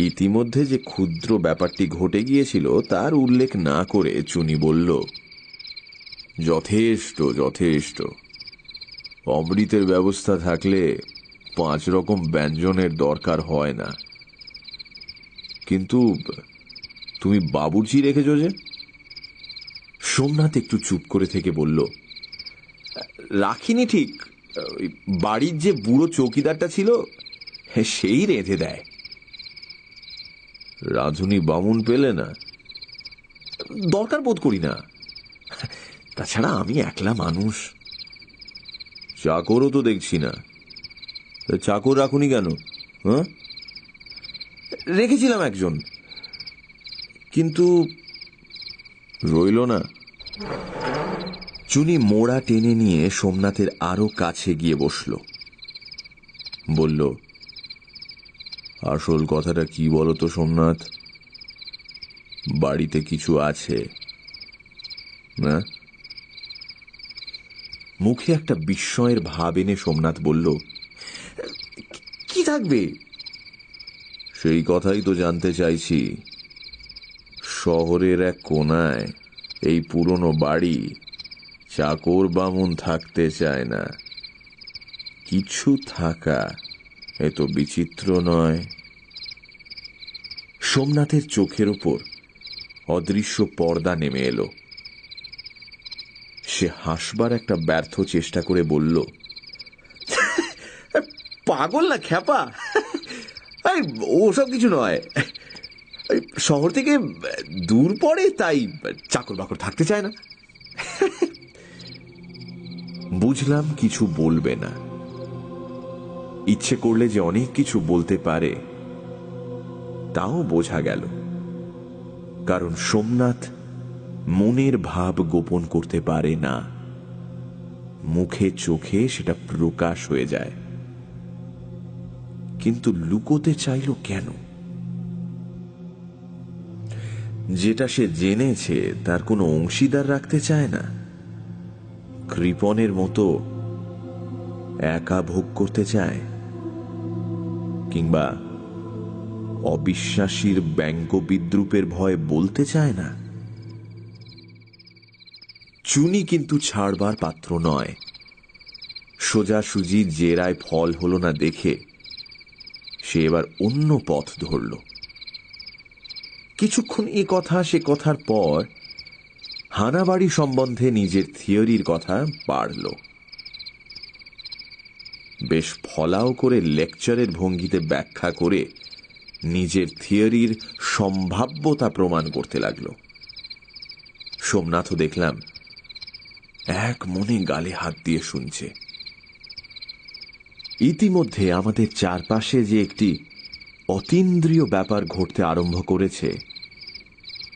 ইতিমধ্যে যে ক্ষুদ্র ব্যাপারটি ঘটে গিয়েছিল তার উল্লেখ না করে চুনি বলল, যথেষ্ট যথেষ্ট। অমৃতের ব্যবস্থা থাকলে 5 রকম ব্যঞ্জনের দরকার হয় না। কিন্তু তুমি বাবুর্চি রেখেছ যে? সোমনাথ একটু চুপ করে থেকে বলল, রাখিনি ঠিক, বাড়ির যে বুড়ো চৌকিদারটা ছিল সেই রেঁধে দেয়। রাঁধুনি বামুন পেলে না? দরকার বোধ করি না, তাছাড়া আমি একলা মানুষ। চাকরও তো দেখছি না, চাকর রাখুনি কেন? হ্যাঁ, রেখেছিলাম একজন, কিন্তু রইল না। চুনি মোড়া টেনে নিয়ে সোমনাথের আরো কাছে গিয়ে বসল। বলল, আসল কথাটা কি বলতো সোমনাথ? বাড়িতে কিছু আছে না? মুখে একটা বিস্ময়ের ভাব এনে সোমনাথ বলল, কি থাকবে? সেই কথাই তো জানতে চাইছি। শহরের এক কোনায় এই পুরনো বাড়ি, চাকর বামুন থাকতে চায় না। কিছু থাকা এত বিচিত্র নয়। সোমনাথের চোখের ওপর অদৃশ্য পর্দা নেমে এলো। সে হাসবার একটা ব্যর্থ চেষ্টা করে বলল, পাগল না খ্যাপা, ওসব কিছু নয়। শহর থেকে দূর পড়ে, তাই চাকর বাকর থাকতে চায় না। বুঝলাম কিছু বলবে না। ইচ্ছে করলে যে অনেক কিছু বলতে পারে তাও বোঝা গেল, কারণ সোমনাথ মনের ভাব গোপন করতে পারে না। মুখে চোখে সেটা প্রকাশ হয়ে যায়। কিন্তু লুকোতে চাইল কেন? যেটা সে জেনেছে তার কোনো অংশীদার রাখতে চায় না। কৃপণের মতো একা ভোগ করতে চায়, কিংবা অবিশ্বাসীর ব্যঙ্গ বিদ্রুপের ভয় বলতে চায় না। চুনি কিন্তু ছাড়বার পাত্র নয়। সোজাসুজি জেরায় ফল হলো না দেখে সে এবার অন্য পথ ধরল। কিছুক্ষণ এ কথা সে কথার পর হানাবাড়ি সম্বন্ধে নিজের থিওরির কথা বাড়ল। বেশ ফলাও করে লেকচারের ভঙ্গিতে ব্যাখ্যা করে নিজের থিওরির সম্ভাব্যতা প্রমাণ করতে লাগলো। সোমনাথও দেখলাম এক মনে গালে হাত দিয়ে শুনছে। ইতিমধ্যে আমাদের চারপাশে যে একটি অতীন্দ্রিয় ব্যাপার ঘটতে আরম্ভ করেছে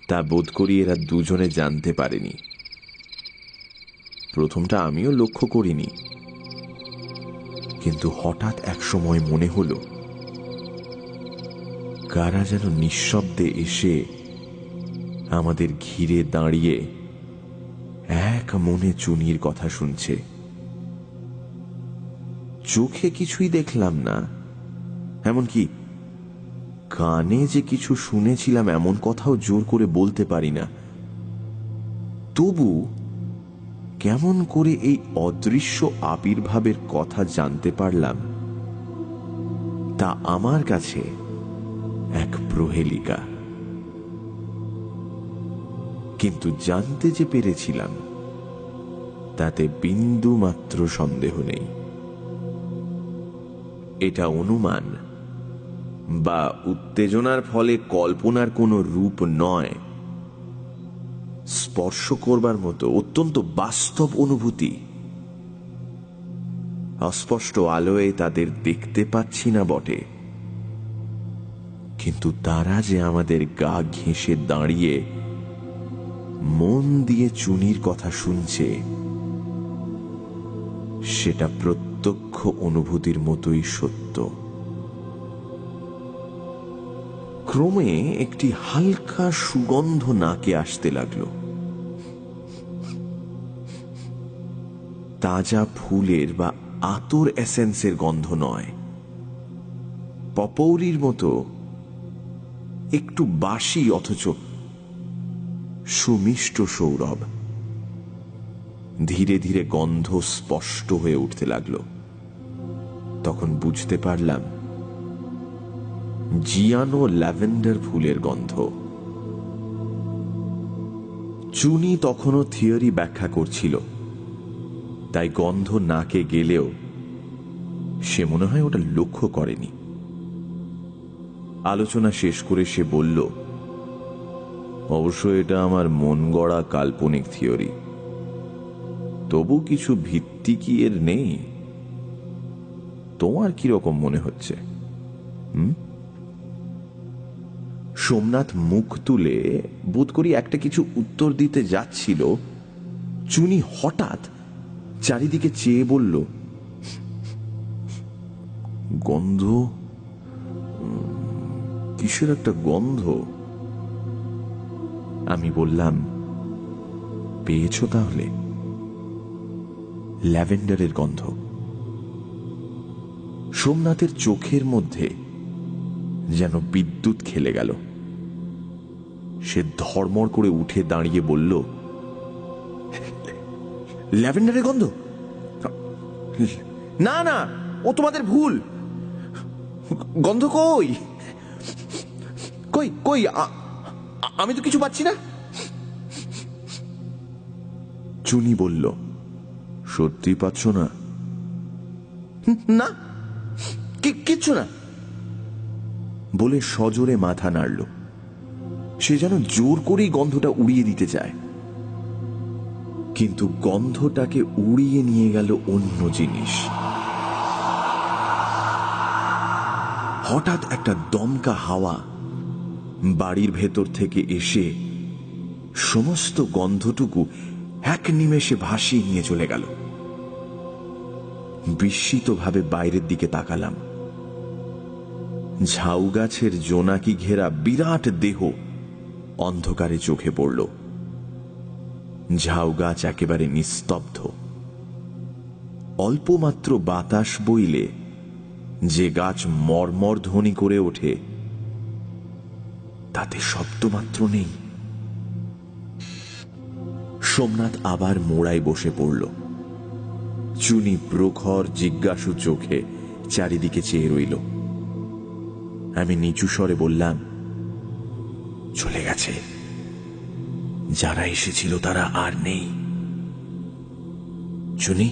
তা বোধ করি এরা দুজনে জানতে পারেনি। প্রথমটা আমিও লক্ষ্য করিনি, কিন্তু হঠাৎ এক সময় মনে হলো কারা যেন নিঃশব্দে এসে আমাদের ঘিরে দাঁড়িয়ে এক মনে চুনির কথা শুনছে। চোখে কিছুই দেখলাম না, এমনকি কানে যে কিছু শুনেছিলাম এমন কথাও জোর করে বলতে পারি না। তবু কেমন করে এই অদৃশ্য আবির্ভাবের কথা জানতে পারলাম তা আমার কাছে এক প্রহেলিকা। কিন্তু জানতে যে পেরেছিলাম তাতে বিন্দু মাত্র সন্দেহ নেই। এটা অনুমান বা উত্তেজনার ফলে কল্পনার কোনো রূপ নয়, স্পর্শ করবার মতো অত্যন্ত বাস্তব অনুভূতি। অস্পষ্ট আলোয় তাদের দেখতে পাচ্ছি না বটে, কিন্তু তারা যে আমাদের গা ঘেঁষে দাঁড়িয়ে মন দিয়ে চুনির কথা শুনছে সেটা প্রত্যক্ষ অনুভূতির মতোই সত্য। ক্রমে একটি হালকা সুগন্ধ নাকে আসতে লাগলো। তাজা ফুলের বা আতর এসেন্সের গন্ধ নয়, পপৌরির মতো একটু বাসি অথচ সুমিষ্ট সৌরভ। ধীরে ধীরে গন্ধ স্পষ্ট হয়ে উঠতে লাগলো। তখন বুঝতে পারলাম জিয়ানো ল্যাভেন্ডার ফুলের গন্ধ। চুনি তখনও থিওরি ব্যাখ্যা করছিল, তাই গন্ধ নাকে গেলেও সে মনে হয় ওটা লক্ষ্য করেনি। আলোচনা শেষ করে সে বলল, অবশ্য এটা আমার মন গড়া কাল্পনিক থিওরি, তবু কিছু ভিত্তি কি এর নেই? তোমার কিরকম মনে হচ্ছে? সোমনাথ মুখ তুলে বোধ করি একটা কিছু উত্তর দিতে যাচ্ছিল, চুনি হঠাৎ চারিদিকে চেয়ে বলল, গন্ধ, কিসের একটা গন্ধ। আমি বললাম, পেয়েছ তাহলে? ল্যাভেন্ডারের গন্ধ। সোমনাথের চোখের মধ্যে যেন বিদ্যুৎ খেলে গেল। সে ধর্মড় করে উঠে দাঁড়িয়ে বলল, ল্যাভেন্ডারের গন্ধ? না না, ও তোমাদের ভুল। গন্ধ কই কই কই, আমি তো কিছু পাচ্ছি না। চুনি বলল, সত্যি পাচ্ছ না? না, কিচ্ছু না বলে সজোরে মাথা নাড়ল। সে যেন জোর করেই গন্ধটা উড়িয়ে দিতে চায়, কিন্তু গন্ধটাকে উড়িয়ে নিয়ে গেল অন্য জিনিস। হঠাৎ একটা দমকা হাওয়া বাড়ির ভেতর থেকে এসে সমস্ত গন্ধটুকু এক নিমেষে ভাসিয়ে নিয়ে চলে গেল। বিস্মিতভাবে বাইরের দিকে তাকালাম। ঝাউ গাছের জোনাকি ঘেরা বিরাট দেহ অন্ধকারে চোখে পড়ল। ঝাউ গাছ একেবারে নিস্তব্ধ। অল্পমাত্র বাতাস বইলে যে গাছ মর্মর ধ্বনি করে ওঠে, তাতে শব্দমাত্র নেই। সোমনাথ আবার মোড়ায় বসে পড়ল। চুনি প্রখর জিজ্ঞাসু চোখে চারিদিকে চেয়ে রইল। আমি নিচু স্বরে বললাম, চলে গেছে। যারা এসেছিল তারা আর নেই। চুনি,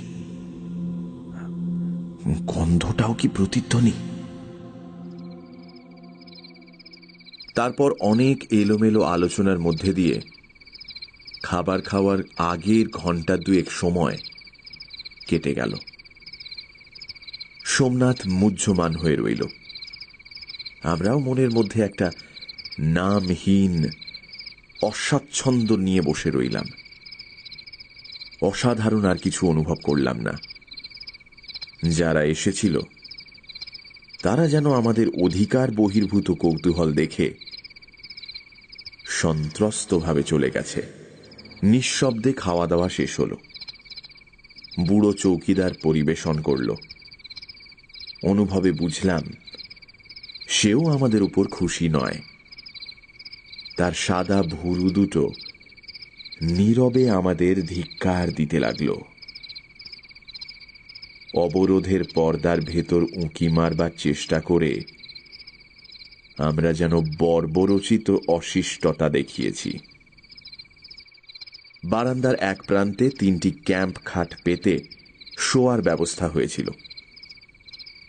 গন্ধটাও কি প্রতিধ্বনি? তারপর অনেক এলোমেলো আলোচনার মধ্যে দিয়ে খাবার খাওয়ার আগের ঘন্টা দুয়েক সময় কেটে গেল। সোমনাথ মুহ্যমান হয়ে রইল। আমরাও মনের মধ্যে একটা নামহীন অস্বাচ্ছন্দ্য নিয়ে বসে রইলাম। অসাধারণ আর কিছু অনুভব করলাম না। যারা এসেছিল তারা যেন আমাদের অধিকার বহির্ভূত কৌতূহল দেখে সন্ত্রস্তভাবে চলে গেছে। নিঃশব্দে খাওয়া দাওয়া শেষ হল। বুড়ো চৌকিদার পরিবেশন করল। অনুভবে বুঝলাম সেও আমাদের উপর খুশি নয়। তার সাদা ভুরু দুটো নীরবে আমাদের ধিক্কার দিতে লাগল। অবরোধের পর্দার ভেতর উঁকি মারবার চেষ্টা করে আমরা যেন বর্বরচিত অশিষ্টতা দেখিয়েছি। বারান্দার এক প্রান্তে 3টি ক্যাম্প খাট পেতে শোয়ার ব্যবস্থা হয়েছিল।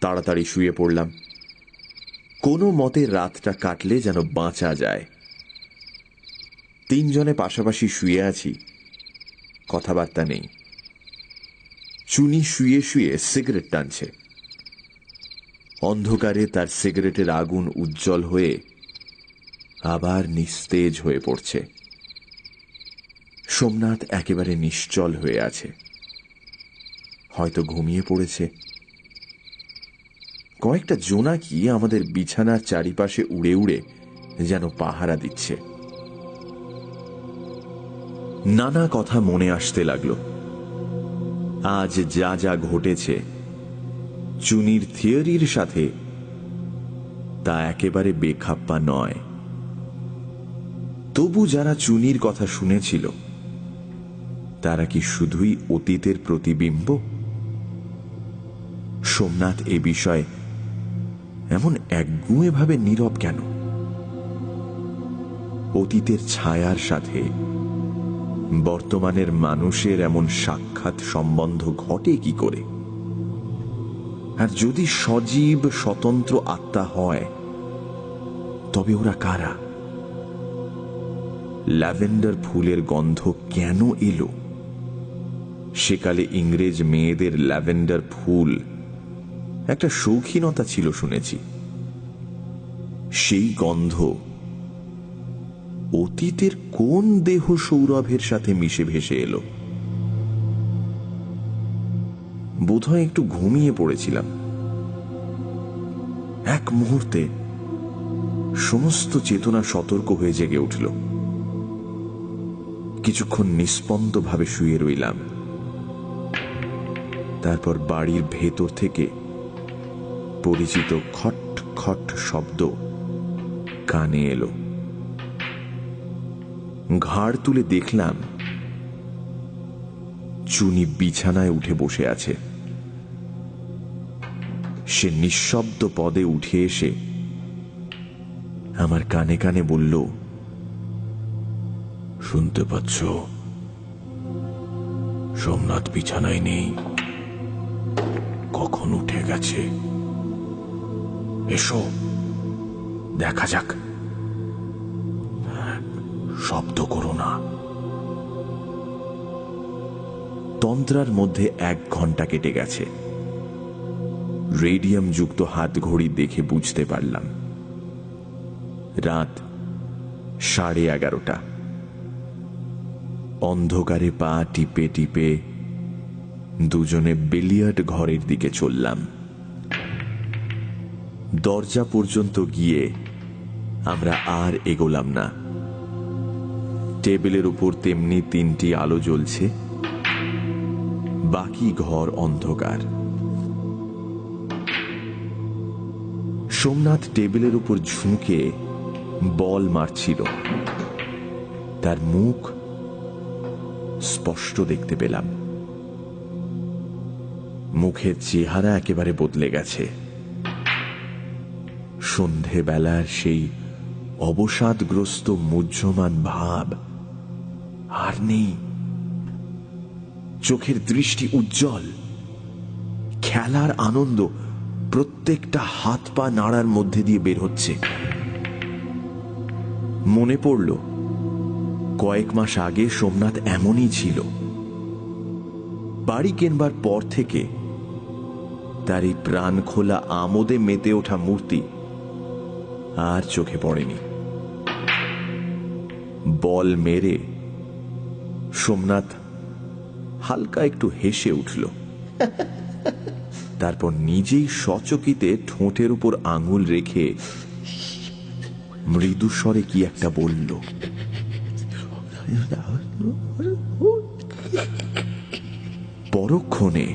তাড়াতাড়ি শুয়ে পড়লাম। কোনো মতে রাতটা কাটলে যেন বাঁচা যায়। 3 জনে পাশাপাশি শুয়ে আছি, কথাবার্তা নেই। চুনি শুয়ে শুয়ে সিগারেট টানছে। অন্ধকারে তার সিগারেটের আগুন উজ্জ্বল হয়ে আবার নিস্তেজ হয়ে পড়ছে। সোমনাথ একেবারে নিশ্চল হয়ে আছে, হয়তো ঘুমিয়ে পড়েছে। কয়েকটা জোনাকি আমাদের বিছানার চারিপাশে উড়ে উড়ে যেন পাহারা দিচ্ছে। নানা কথা মনে আসতে লাগলো। আজ যা যা ঘটেছে চুনির থিওরির সাথে তা একেবারে বেখাপ্পা নয়। তবু যারা চুনির কথা শুনেছিল তারা কি শুধুই অতীতের প্রতিবিম্ব? সোমনাথ এ বিষয়ে এমন একগুঁয়ে ভাবে নীরব কেন? অতীতের ছায়ার সাথে বর্তমানের মানুষের এমন সাক্ষাৎ সম্বন্ধ ঘটে কি করে? আর যদি সজীব স্বতন্ত্র আত্মা হয় তবে ওরা কারা? ল্যাভেন্ডার ফুলের গন্ধ কেন এলো? সেকালে ইংরেজ মেয়েদের ল্যাভেন্ডার ফুল একটা শৌখিনতা ছিল শুনেছি। সেই গন্ধ অতীতের কোন দেহ সৌরভের সাথে মিশে ভেসে এলো? বোধহয় একটু ঘুমিয়ে পড়েছিলাম। এক মুহূর্তে সমস্ত চেতনা সতর্ক হয়ে জেগে উঠল। কিছুক্ষণ নিস্পন্দভাবে শুয়ে রইলাম। তারপর বাড়ির ভেতর থেকে পরিচিত খট খট শব্দ কানে এলো। ঘাড় তুলে দেখলাম চুনি বিছানায় উঠে বসে আছে। সে নিঃশব্দ পদে উঠে এসে আমার কানে কানে বলল, শুনতে পাচ্ছ? সোমনাথ বিছানায় নেই, কখন উঠে গেছে। এসো দেখা যাক। শব্দ করো না। তন্ত্রার মধ্যে 1 ঘন্টা কেটে গেছে। রেডিয়াম যুক্ত হাত ঘড়ি দেখে বুঝতে পারলাম রাত 11:30। অন্ধকারে পা টিপে টিপে দুজনে বিলিয়ার্ড ঘরের দিকে চললাম। দরজা পর্যন্ত গিয়ে আমরা আর এগোলাম না। টেবিলের উপর তেমনি 3টি আলো জ্বলছে, বাকি ঘর অন্ধকার। সোমনাথ টেবিলের উপর ঝুঁকে বল মারছিল। তার মুখ স্পষ্ট দেখতে পেলাম। মুখের চেহারা একেবারে বদলে গেছে। সন্ধেবেলার সেই অবসাদগ্রস্ত মুহ্যমান ভাব আর নেই। চোখের দৃষ্টি উজ্জ্বল। খেলার আনন্দ প্রত্যেকটা হাত পা নাড়ার মধ্যে দিয়ে বের হচ্ছে। মনে পড়ল কয়েক মাস আগে সোমনাথ এমনই ছিল। বাড়ি কেনবার পর থেকে তার এই প্রাণ খোলা আমোদে মেতে ওঠা মূর্তি আর চোখে পড়েনি। বল মেরে সোমনাথ হালকা একটু হেসে উঠল, তারপর নিজেই সচকিতে ঠোঁটের উপর আঙুল রেখে মৃদু স্বরে কি একটা বলল। পরক্ষণে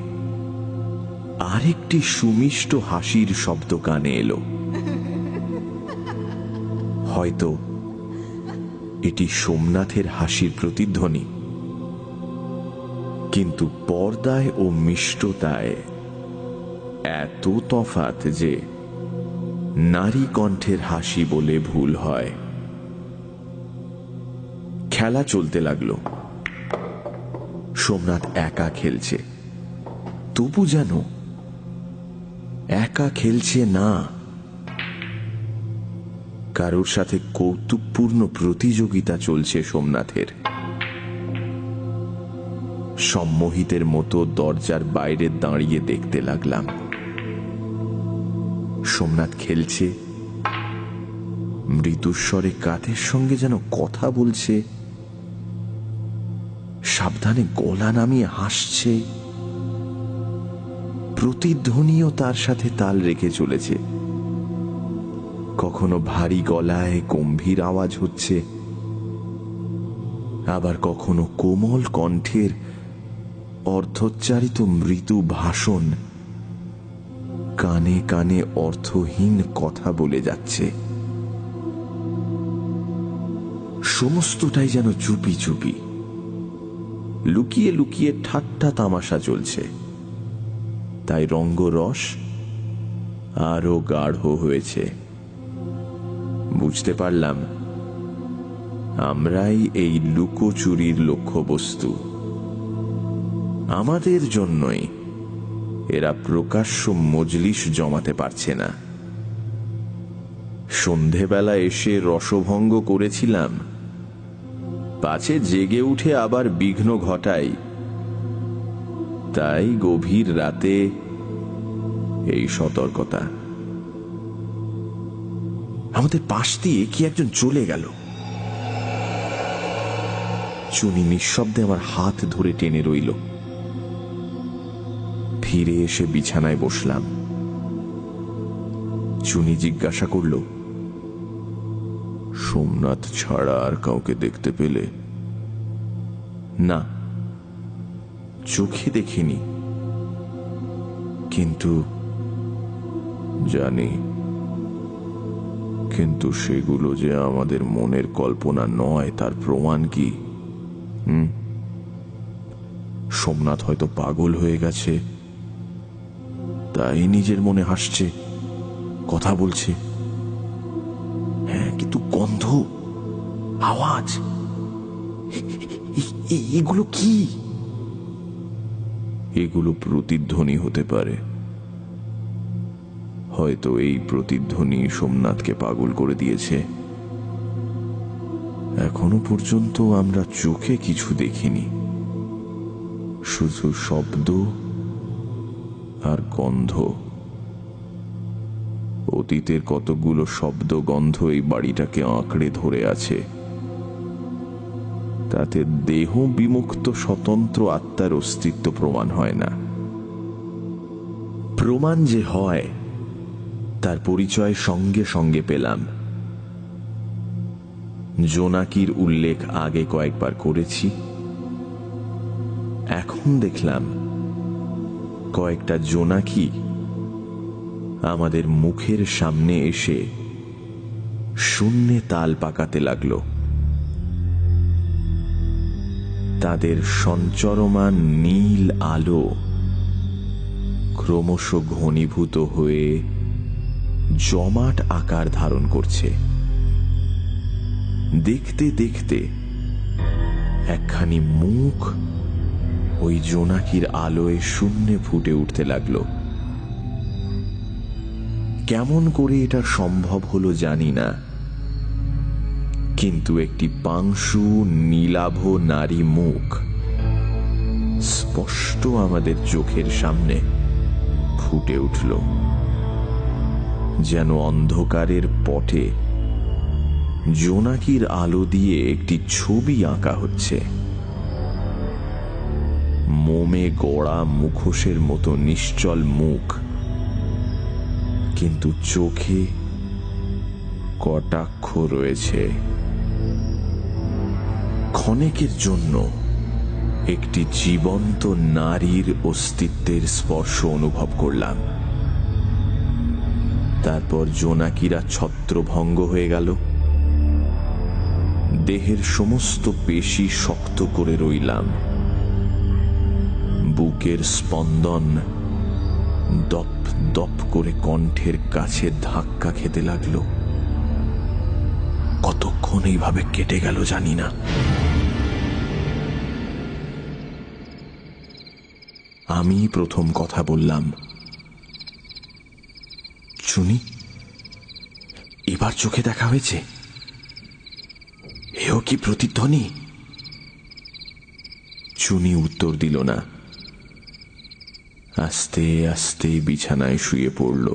আরেকটি সুমিষ্ট হাসির শব্দ কানে এলো। হয়তো এটি সোমনাথের হাসির প্রতিধ্বনি, কিন্তু পর্দায় ও মিষ্টতায় এত তফাৎ যে নারী কণ্ঠের হাসি বলে ভুল হয়। খেলা চলতে লাগলো। সোমনাথ একা খেলছে, তবু যেন একা খেলছে না, কারোর সাথে কৌতুকপূর্ণ প্রতিযোগিতা চলছে সোমনাথের। সম্মোহিতের মতো দরজার বাইরে দাঁড়িয়ে দেখতে লাগলাম। সোমনাথ খেলছে, মৃদুস্বরে কাদের সঙ্গে যেন কথা বলছে, সাবধানে গলা নামিয়ে হাসছে, প্রতিধ্বনিও তার সাথে তাল রেখে চলেছে। কখনো ভারী গলায় গম্ভীর আওয়াজ হচ্ছে, আবার কখনো কোমল কণ্ঠের অর্ধোচ্চারিত মৃদু ভাষণ কানে কানে অর্থহীন কথা বলে যাচ্ছে। সমস্তটাই যেন চুপি চুপি, লুকিয়ে লুকিয়ে ঠাট্টা তামাশা চলছে। তাই রঙ্গরস আরো গাঢ় হয়েছে। বুঝতে পারলাম আমরাই এই লুকোচুরির লক্ষ্যবস্তু। আমাদের জন্যই এরা প্রকাশ্য মজলিস জমাতে পারছে না। সন্ধেবেলা এসে রসভঙ্গ করেছিলাম, পাছে জেগে উঠে আবার বিঘ্ন ঘটাই, তাই গভীর রাতে এই সতর্কতা। আমাদের পাশ দিয়ে কি একজন চলে গেল। চুনি নিঃশব্দে আমার হাত ধরে টেনে রইল। ফিরে এসে বিছানায় বসলাম। চুনি জিজ্ঞাসা করল, সোমনাথ ছাড়া আর কাউকে দেখতে পেলে? না, চোখে দেখিনি, কিন্তু জানি, কিন্তু সেগুলো যে আমাদের মনের কল্পনা নয় তার প্রমাণ কি? সোমনাথ হয়তো পাগল হয়ে গেছে, তাই নিজের মনে হাসছে, কথা বলছে। হ্যাঁ, কিন্তু গন্ধ, আওয়াজ, এগুলো কি? এগুলো প্রতিধ্বনি হতে পারে। হয়তো এই প্রতিধ্বনি সোমনাথকে পাগল করে দিয়েছে। এখনো পর্যন্ত আমরা চোখে কিছু দেখিনি, শুধু শব্দ আর গন্ধ। অতীতের কতগুলো শব্দ গন্ধ এই বাড়িটাকে আঁকড়ে ধরে আছে। তাতে দেহ বিমুক্ত স্বতন্ত্র আত্মার অস্তিত্ব প্রমাণ হয় না। প্রমাণ যে হয় তার পরিচয় সঙ্গে সঙ্গে পেলাম। জোনাকির উল্লেখ আগে কয়েকবার করেছি, এখন দেখলাম কয়েকটা জোনাকি আমাদের মুখের সামনে এসে শূন্যে তাল পাকাতে লাগলো। তাদের সঞ্চরমান নীল আলো ক্রমশ ঘনীভূত হয়ে জমাট আকার ধারণ করছে। দেখতে দেখতে একখানি মুখ ওই জোনাকির আলোয় শূন্যে ফুটে উঠতে লাগলো। কেমন করে এটা সম্ভব হলো জানি না, কিন্তু একটি পাংশু নীলাভ নারী মুখ স্পষ্ট আমাদের চোখের সামনে ফুটে উঠল, যেন অন্ধকারের পটে জোনাকির আলো দিয়ে একটি ছবি আঁকা হচ্ছে। মোমে গড়া মুখোশের মতো নিশ্চল মুখ, কিন্তু চোখে কটাক্ষ রয়েছে। ক্ষণেকের জন্য একটি জীবন্ত নারীর অস্তিত্বের স্পর্শ অনুভব করলাম। তারপর জোনাকিরা ছত্রভঙ্গ হয়ে গেল। দেহের সমস্ত পেশি শক্ত করে রইলাম। বুকের স্পন্দন দপ দপ করে কণ্ঠের কাছে ধাক্কা খেতে লাগলো। কতক্ষণ এইভাবে কেটে গেল জানি না। আমি প্রথম কথা বললাম, চুনি, এবার চোখে দেখা হয়েছে? এও কি প্রতিধ্বনি? চুনি উত্তর দিল না। আস্তে আস্তে বিছানায় শুয়ে পড়ল।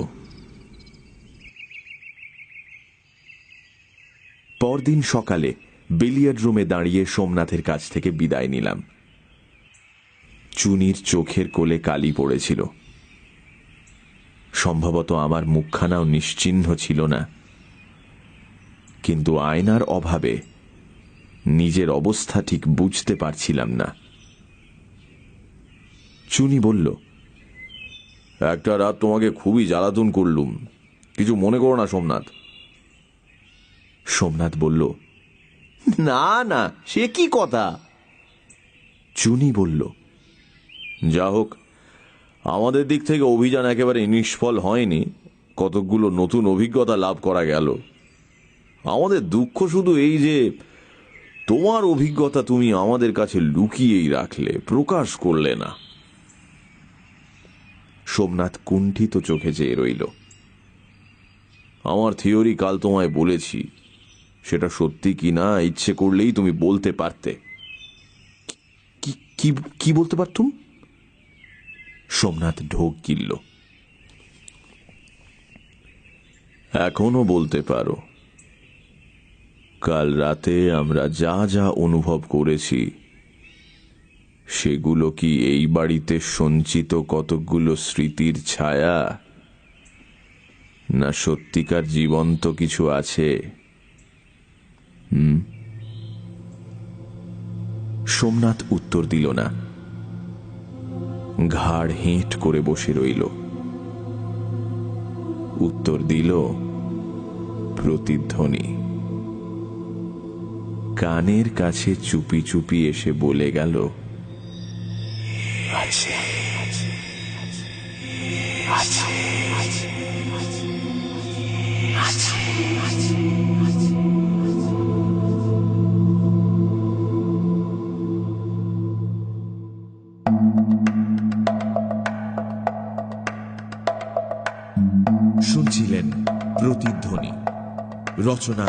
পরদিন সকালে বিলিয়ার্ড রুমে দাঁড়িয়ে সোমনাথের কাছ থেকে বিদায় নিলাম। চুনির চোখের কোলে কালি পড়েছিল। সম্ভবত আমার মুখখানাও নিশ্চিহ্ন ছিল না, কিন্তু আয়নার অভাবে নিজের অবস্থা ঠিক বুঝতে পারছিলাম না। চুনি বলল, একটা রাত তোমাকে খুবই জ্বালাতন করলুম, কিছু মনে করো না সোমনাথ। সোমনাথ বলল, না না, সে কি কথা। চুনি বলল, যা হোক, আমাদের দিক থেকে অভিযান একেবারে নিষ্ফল হয়নি, কতকগুলো নতুন অভিজ্ঞতা লাভ করা গেল। আমাদের দুঃখ শুধু এই যে তোমার অভিজ্ঞতা তুমি আমাদের কাছে লুকিয়েই রাখলে, প্রকাশ করলে না। সোমনাথ কুণ্ঠিত চোখে চেয়ে রইল। আমার থিওরি কাল তোমায় বলেছি, সেটা সত্যি কি না ইচ্ছে করলেই তুমি বলতে পারতে। কি বলতে পারতুম? সোমনাথ ঢোক গিলল। এখনো বলতে পারো। কাল রাতে আমরা যা যা অনুভব করেছি সেগুলো কি এই বাড়িতে সঞ্চিত কতকগুলো স্মৃতির ছায়া, না সত্যিকার জীবন্ত কিছু আছে? সোমনাথ উত্তর দিল না, ঘাড় হেঁট করে বসে রইল। উত্তর দিল প্রতিধ্বনি। কানের কাছে চুপি চুপি এসে বলে গেল, আছে আছে আছে আছে। শুনছিলেন প্রতিধ্বনি। রচনা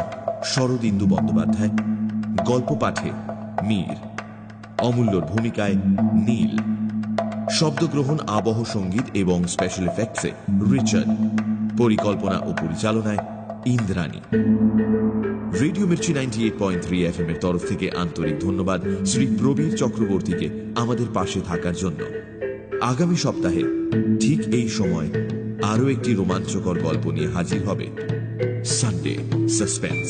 শরদিন্দু বন্দ্যোপাধ্যায়, গল্প পাঠে মীর, অমূল্যর ভূমিকায় নীল, শব্দগ্রহণ, আবহ সঙ্গীত এবং স্পেশাল এফেক্টসে রিচার্ড, পরিকল্পনা ও পরিচালনায় ইন্দ্রাণী। রেডিও মির্চি 98.3 FM এর তরফ থেকে আন্তরিক ধন্যবাদ শ্রী প্রবীর চক্রবর্তীকে আমাদের পাশে থাকার জন্য। আগামী সপ্তাহে ঠিক এই সময় আরো একটি রোমাঞ্চকর গল্প নিয়ে হাজির হবে সানডে সাসপেন্স।